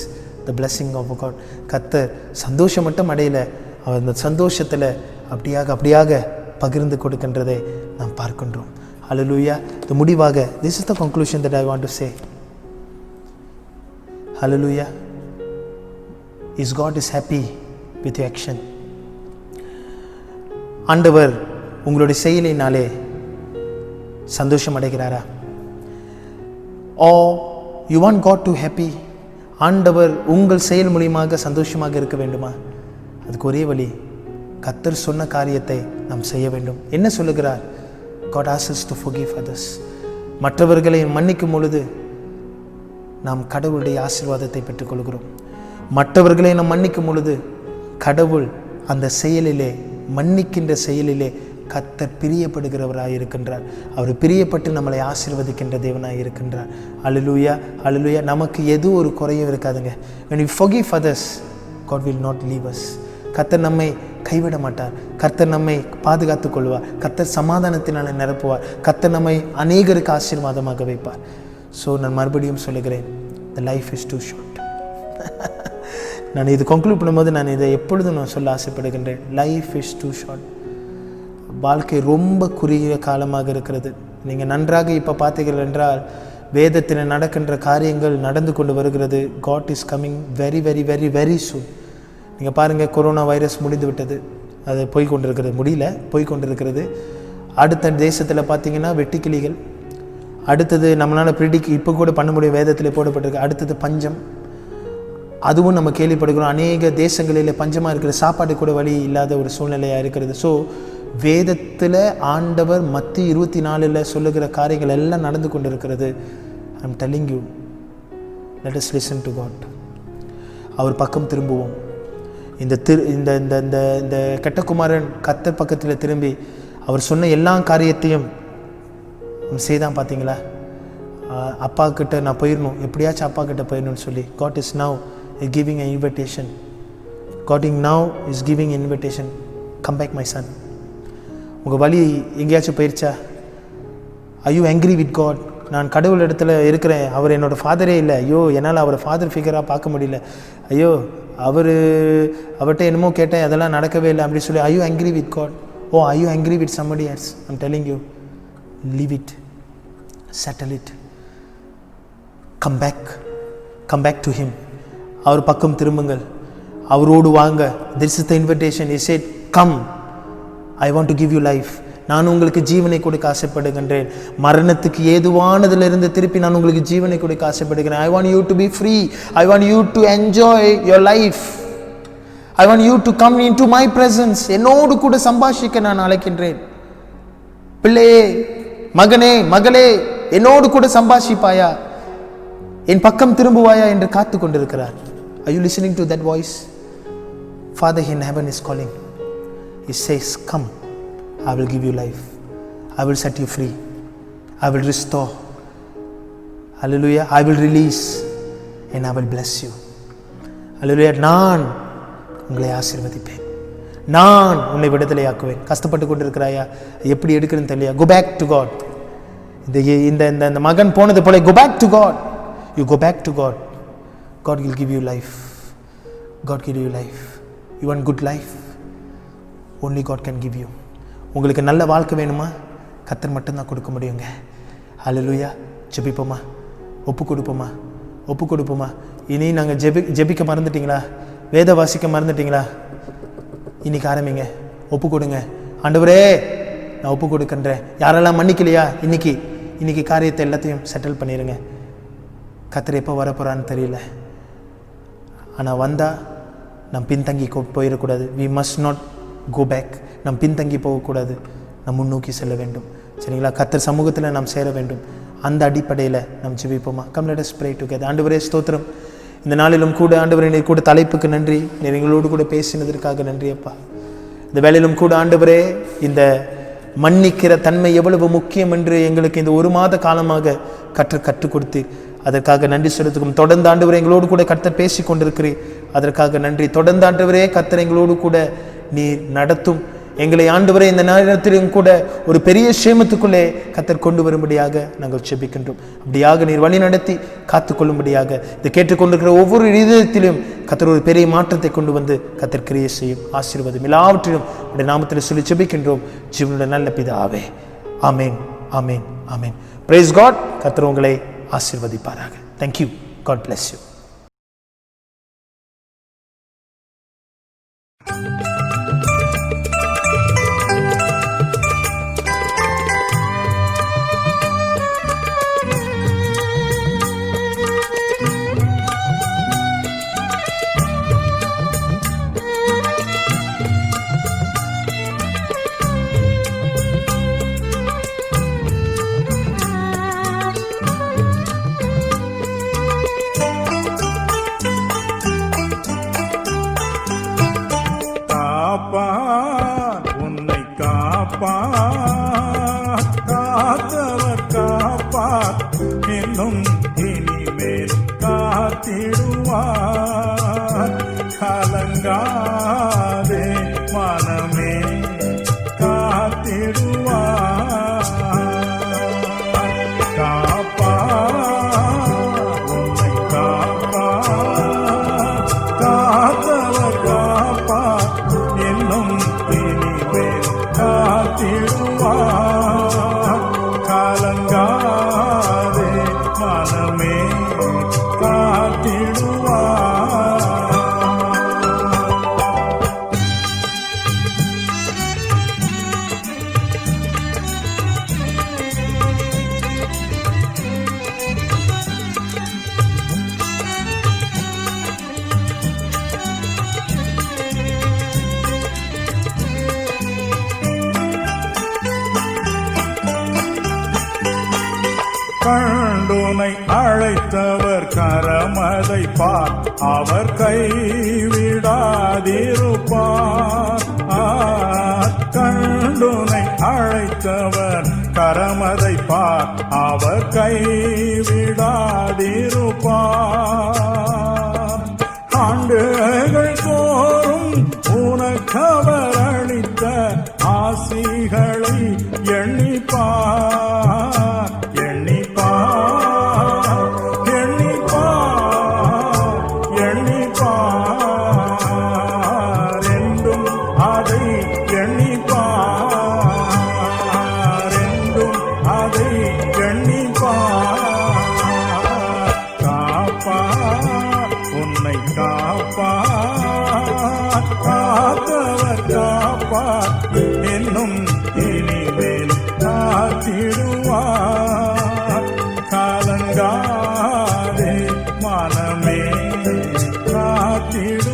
the blessing of God. கர்த்தர் சந்தோஷம் மட்டும் அடையல, அவர் அந்த சந்தோஷத்தில் அப்படியாக பகிர்ந்து கொடுக்கின்றதை நாம் பார்க்கின்றோம். Hallelujah. The முடிவாக, this is the conclusion that I want to say. Hallelujah. Is God is happy with your action. ஆண்டவர் உங்களுடைய செயலினாலே சந்தோஷம் அடைகிறாரா? Or you want God to happy? ஆண்டவர் உங்கள் செயல் மூலமாக சந்தோஷமாக இருக்க வேண்டுமா? அதுக்கு ஒரே வழி, கர்த்தர் சொன்ன காரியத்தை நாம் செய்ய வேண்டும். என்ன சொல்லுகிறார்? God asks us to forgive others. மற்றவர்களை மன்னிக்கும் பொழுது நாம் கடவுளுடைய ஆசீர்வாதத்தை பெற்றுக்கொள்கிறோம். மற்றவர்களை நாம் மன்னிக்கும் பொழுது கடவுள் அந்த செயலிலே, மன்னிக்கின்ற செயலிலே கர்த்தர் பிரியப்படுகிறவராக இருக்கின்றார். அவர் பிரியப்பட்டு நம்மளை ஆசீர்வதிக்கின்ற தேவனாக இருக்கின்றார். அல்லேலூயா, அல்லேலூயா. நமக்கு எது ஒரு குறையும் இருக்காதுங்க. When we forgive others, God will not leave us. கர்த்தர் நம்மை கைவிட மாட்டார். கர்த்தர் நம்மை பாதுகாத்துக் கொள்வார். கர்த்தர் சமாதானத்தினால நிரப்புவார். கர்த்தர் நம்மை அநேகருக்கு ஆசீர்வாதமாக வைப்பார். ஸோ நான் மறுபடியும் சொல்லுகிறேன், the life is too short. நான் இது கன்க்ளூட் பண்ணும்போது நான் இதை எப்பொழுதும் நான் சொல்ல ஆசைப்படுகின்றேன். Life is too short. வாழ்க்கை ரொம்ப குறுகிய காலமாக இருக்கிறது. நீங்கள் நன்றாக இப்போ பார்த்தீர்கள் என்றால் வேதத்தில் நடக்கின்ற காரியங்கள் நடந்து கொண்டு வருகிறது. God is coming very very very very soon. நீங்கள் பாருங்கள், கொரோனா வைரஸ் முடிந்து விட்டது, அது போய்கொண்டிருக்கிறது, முடியல போய்கொண்டிருக்கிறது. அடுத்த தேசத்தில் பார்த்தீங்கன்னா வெட்டுக்கிளிகள், அடுத்தது நம்மளால் இப்போ கூட பண்ண முடியும், வேதத்தில் போடப்பட்டிருக்கு. அடுத்தது பஞ்சம், அதுவும் நம்ம கேள்விப்படுகிறோம். அநேக தேசங்களில் பஞ்சமாக இருக்கிற, சாப்பாடு கூட வழி இல்லாத ஒரு சூழ்நிலையாக இருக்கிறது. ஸோ வேதத்தில் ஆண்டவர் மத்திய 24 சொல்லுகிற காரியங்கள் எல்லாம் நடந்து கொண்டு இருக்கிறது. I am telling you, let us listen to God. அவர் பக்கம் திரும்புவோம். இந்த கெட்டகுமாரன் கர்த்தர் பக்கத்தில் திரும்பி அவர் சொன்ன எல்லா காரியத்தையும் செய்தான். பார்த்தீங்களா, அப்பா கிட்ட நான் போயிடணும், எப்படியாச்சும் அப்பா கிட்ட போயிடணும்னு சொல்லி God is now giving an invitation. God now is giving an invitation. Come back my son. உங்கள் வழி எங்கேயாச்சும் போயிடுச்சா? Are you angry with God? நான் கடவுள் இடத்துல இருக்கிறேன், அவர் என்னோடய ஃபாதரே இல்லை, ஐயோ என்னால் அவரை ஃபாதர் ஃபிகராக பார்க்க முடியல, ஐயோ அவர்கிட்ட என்னமோ கேட்டேன் அதெல்லாம் நடக்கவே இல்லை அப்படி சொல்லி are you angry with God? Oh, are you angry with somebody else? I'm telling you, leave it, settle it, come back to him. அவர் பக்கம் திரும்புங்கள், அவரோடு வாங்க. This is the invitation. He said, come, I want to give you life. நான் உங்களுக்கு ஜீவனை கொடுக்க ஆசைப்படுகின்றேன். மரணத்துக்கு ஏதுவானதிலிருந்து திருப்பி நான் உங்களுக்கு ஜீவனை கொடுக்க ஆசைப்படுகிறேன். I want you to be free. I want you to enjoy your life. I want you to come into my presence. என்னோடு கூட சம்பாஷிக்க நான் அழைக்கின்றேன். பிள்ளையே, மகனே, மகளே, என்னோடு கூட சம்பாஷிப்பாயா, என் பக்கம் திரும்புவாயா என்று காத்து கொண்டிருக்கிறார். Are you listening to that voice? Father in heaven is calling. He says, come, I will give you life. I will set you free. I will restore. Hallelujah. I will release and I will bless you. Hallelujah. நான் உங்களை ஆசீர்வதிப்பேன். நான் உன்னை விடுதலையாக்குவேன். கஷ்டப்பட்டு கொண்டிருக்கிறாயா, எப்படி எடுக்கிறேன்னு தெரியலையா? Go back to God. இந்த மகன் போனது போல go back to God. You go back to God. God will give you life. God give you life. You want good life? Only God can give you. உங்களுக்கு நல்ல வாழ்க்கை வேணுமா? கர்த்தர் மட்டும்தான் கொடுக்க முடியுங்க. ஹல்லேலூயா. ஜெபிப்போமா, ஒப்பு கொடுப்போமா. இனி நாங்கள் ஜெபிக்க மறந்துட்டீங்களா? வேத வாசிக்க மறந்துட்டீங்களா? இன்னைக்கு ஆரம்பிங்க, ஒப்பு கொடுங்க. ஆண்டவரே, நான் ஒப்பு கொடுக்கின்றேன். யாரெல்லாம் மன்னிக்கலையா, இன்னைக்கு காரியத்தை எல்லாத்தையும் செட்டில் பண்ணிடுங்க. கர்த்தர் எப்போ வரப்போறான்னு தெரியல, ஆனால் வந்தால் நம் பின்தங்கி போயிடக்கூடாது. We must not go back. நம் பின்தங்கி போகக்கூடாது, நம் முன்னோக்கி செல்ல வேண்டும். சரிங்களா? கர்த்தர் சமூகத்தில் நாம் சேர வேண்டும். அந்த அடிப்படையில் நாம் ஜெபிப்போமா? Come let us pray together. ஆண்டவரே ஸ்தோத்திரம். இந்த நாளிலும் கூட ஆண்டவரே, நீர் கூட தலைப்புக்கு நன்றி. நீர் எங்களோடு கூட பேசினதற்காக நன்றி அப்பா. இந்த வேளையிலும் கூட ஆண்டவரே, இந்த மன்னிக்கிற தன்மை எவ்வளவு முக்கியம் என்று எங்களுக்கு இந்த 1 மாத காலமாக கற்றுக் கொடுத்து அதற்காக நன்றி செலுத்துக்கும். தொடர்ந்து ஆண்டவரே எங்களோடு கூட கர்த்தர் பேசி கொண்டிருக்கிறீர், அதற்காக நன்றி. தொடர்ந்து ஆண்டவரே கர்த்தர் எங்களோடு கூட நீர் நடத்தும். எங்களை ஆண்டவரே இந்த நேரத்திலும் கூட ஒரு பெரிய சேமத்துக்குள்ளே கர்த்தர் கொண்டு வரும்படியாக நாங்கள் ஜெபிக்கின்றோம். அப்படியாக நீர் வழி நடத்தி காத்துக்கொள்ளும்படியாக இதை கேட்டுக்கொண்டிருக்கிற ஒவ்வொரு இதயத்திலும் கர்த்தர் ஒரு பெரிய மாற்றத்தை கொண்டு வந்து கர்த்தர் கிரியை செய்யும். ஆசீர்வாதம் எல்லாவற்றிலும் உடைய நாமத்தில் சொல்லி ஜெபிக்கின்றோம் ஜீவனுடைய நல்ல பிதாவே. ஆமேன், ஆமேன், ஆமேன். Praise God. கர்த்தர் உங்களை ஆசீர்வதிப்பாராக. Thank you. God bless you. காத்தவர் காப்பார் என்னும் இனிமேல் காத்திடுவார். காலங்கள் கலங்காதே மனமே காத்திடுவார். காப்பா உன்னை காப்பா, காத்தவர் காப்பா, இன்னும் இனிமேல் காத்திடுவார். கலங்காதே மனமே காத்திடுவார். கண்டுனை அழைத்தவர் கரமதை பார், அவர் கைவிடாதிருப்பார். கண்டுனை அழைத்தவர் கரமதை பார், அவர் கைவிடாதிருப்பார். ஆண்டுகள் தோறும் உனக்கவர் அளித்த ஆசிகளை எண்ணிப்பார், எண்ணிப்பார், எண்ணிப்பார், எண்ணிப்பார், என்றும் அதை எண்ணிப்பார், என்றும் அதை எண்ணிப்பார். காப்பார் உன்னை காப்பார், காத்தவர் காப்பார், இன்னும் இனிமேல் காத்திடுவார். கலங்காதே மனமே காத்திடுவார்.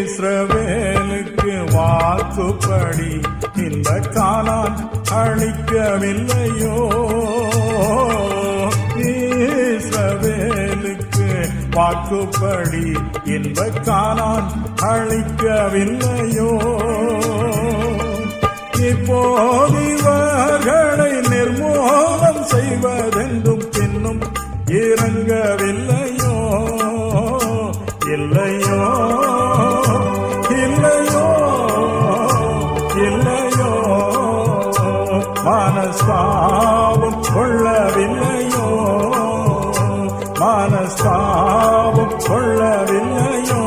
இஸ்ரவேலுக்கு வாக்குப்படி இந்த கானான் அழிக்கவில்லையோ? இஸ்ரவேலுக்கு வாக்குப்படி இந்த கானான் அழிக்கவில்லையோ? இப்போது இவர்களை நிர்மூலம் செய்வதென்றும் பின்னும் இறங்கவில்லையோ? இல்லையோ, இல்லையோ, இல்லையோ, மனஸ்தாபம் கொள்ளவில்லையோ? மனஸ்தாபம் கொள்ளவில்லையோ?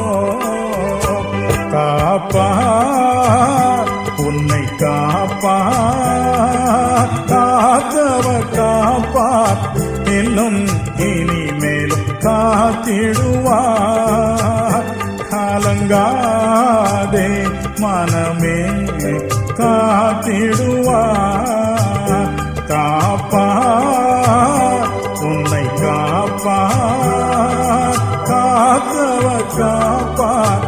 காப்பார் உன்னை காப்பார், காத்தவர் காப்பார், இன்னும் இனிமேலும் காத்திடுவார். கலங்காதே மனமே காத்திடுவார். காப்பார் உன்னை காப்பார், காத்தவர் காப்பார்,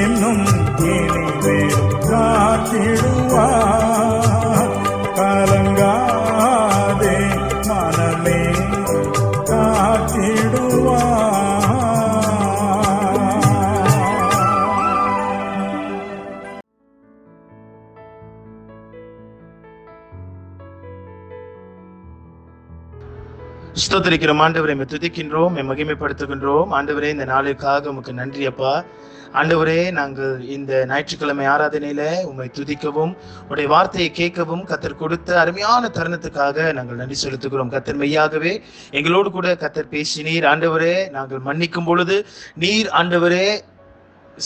இன்னும் இனிமேலும் காத்திடுவார். கலங்காதே மனமே காத்திடுவார். ஸ்தோத்திரிக்கிறோம் ஆண்டவரை, துதிக்கின்றோம், மகிமைப்படுத்துகின்றோம். ஆண்டவரே, இந்த நாளுக்காக உமக்கு நன்றி அப்பா. ஆண்டவரே, நாங்கள் இந்த ஞாயிற்றுக்கிழமை ஆராதனையில உம்மை துதிக்கவும் உடைய வார்த்தையை கேட்கவும் கத்தர் கொடுத்த அருமையான தருணத்துக்காக நாங்கள் நன்றி செலுத்துகிறோம். கத்தர் மெய்யாகவே எங்களோடு கூட கத்தர் பேசினீர். ஆண்டவரே, நாங்கள் மன்னிக்கும் பொழுது நீர் ஆண்டவரே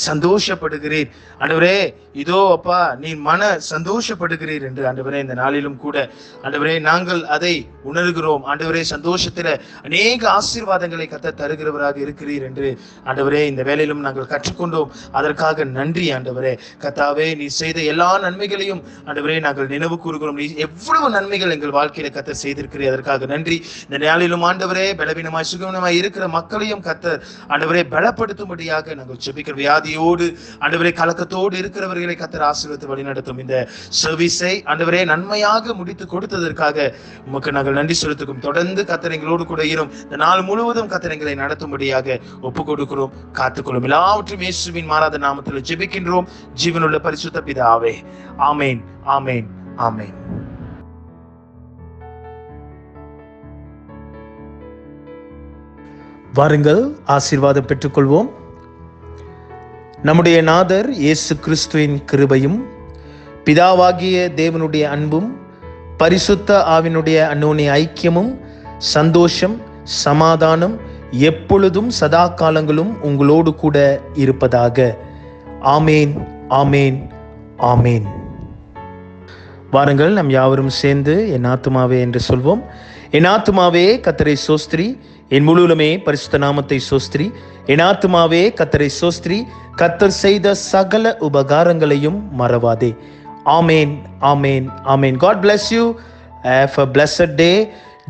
சந்தோஷப்படுகிறீர். ஆண்டவரே, இதோ அப்பா நீர் மன சந்தோஷப்படுகிறீர் என்று ஆண்டவரே இந்த நாளிலும் கூட ஆண்டவரே நாங்கள் அதை உணர்கிறோம். ஆண்டவரே, சந்தோஷத்துல அநேக ஆசீர்வாதங்களை கர்த்தர் தருகிறவராக இருக்கிறீர் என்று ஆண்டவரே இந்த வேளையிலும் நாங்கள் கற்றுக்கொண்டோம். அதற்காக நன்றி ஆண்டவரே. கர்த்தாவே, நீ செய்த எல்லா நன்மைகளையும் ஆண்டவரே நாங்கள் நினைவு கூறுகிறோம். நீ எவ்வளவு நன்மைகள் எங்கள் வாழ்க்கையில கர்த்தர் செய்திருக்கிறீர், அதற்காக நன்றி. இந்த நாளிலும் ஆண்டவரே, பலவீனமாய் சுகவீனமாய் இருக்கிற மக்களையும் கர்த்தர் ஆண்டவரே பலப்படுத்தும்படியாக நாங்கள் ஜெபிக்கிற வியாதியோடு ஆண்டவரே கலக்கத்தோடு இருக்கிறவர்களை கர்த்தர் ஆசீர்வதித்து வழிநடத்தும் இந்த சர்வீஸை ஆண்டவரே நன்மையாக முடித்து கொடுத்ததற்காக உமக்கு நாங்கள் நன்றி செலுத்துகிறோம். தொடர்ந்து கர்த்தர் எங்களோடு கூட இரும். இந்த நாள் முழுவதும் கர்த்தர் எங்களை நடத்தும்படியாக ஒப்பு கொடுக்கிறோம். காத்துக்கொள்ளும். எல்லாவற்றையும் இயேசுவின் மாறாத நாமத்தில் ஜெபிக்கின்றோம் ஜீவனுள்ள பரிசுத்த பிதாவே. ஆமேன், ஆமேன், ஆமேன். வாருங்கள், ஆசீர்வாதம் பெற்றுக்கொள்வோம். நம்முடைய நாதர் இயேசு கிறிஸ்துவின் கிருபையும் பிதாவாகிய தேவனுடைய அன்பும் பரிசுத்த ஆவினுடைய அந்யோன்ய ஐக்கியமும் சந்தோஷம் சமாதானம் எப்பொழுதும் சதா காலங்களும் உங்களோடு கூட இருப்பதாக. ஆமேன், ஆமேன், ஆமேன். வாருங்கள், நம் யாவரும் சேர்ந்து என் ஆத்துமாவே என்று சொல்வோம். என் ஆத்துமாவே கர்த்தரை சோஸ்திரி, என் முழுவலுமே பரிசுத்த நாமத்தை சோஸ்திரி. என் ஆத்துமாவே கர்த்தரை சோஸ்திரி, கர்த்தர் செய்த சகல உபகாரங்களையும் மறவாதே. ஆமேன், ஆமேன், ஆமேன். God bless you. Have a blessed day.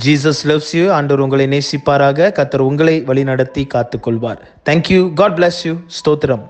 Jesus loves you. ஆண்டவர் உங்களை நேசிப்பாராக. கர்த்தர் உங்களை வழி நடத்தி காத்துக்கொள்வார். Thank you. God bless you. ஸ்தோத்திரம்.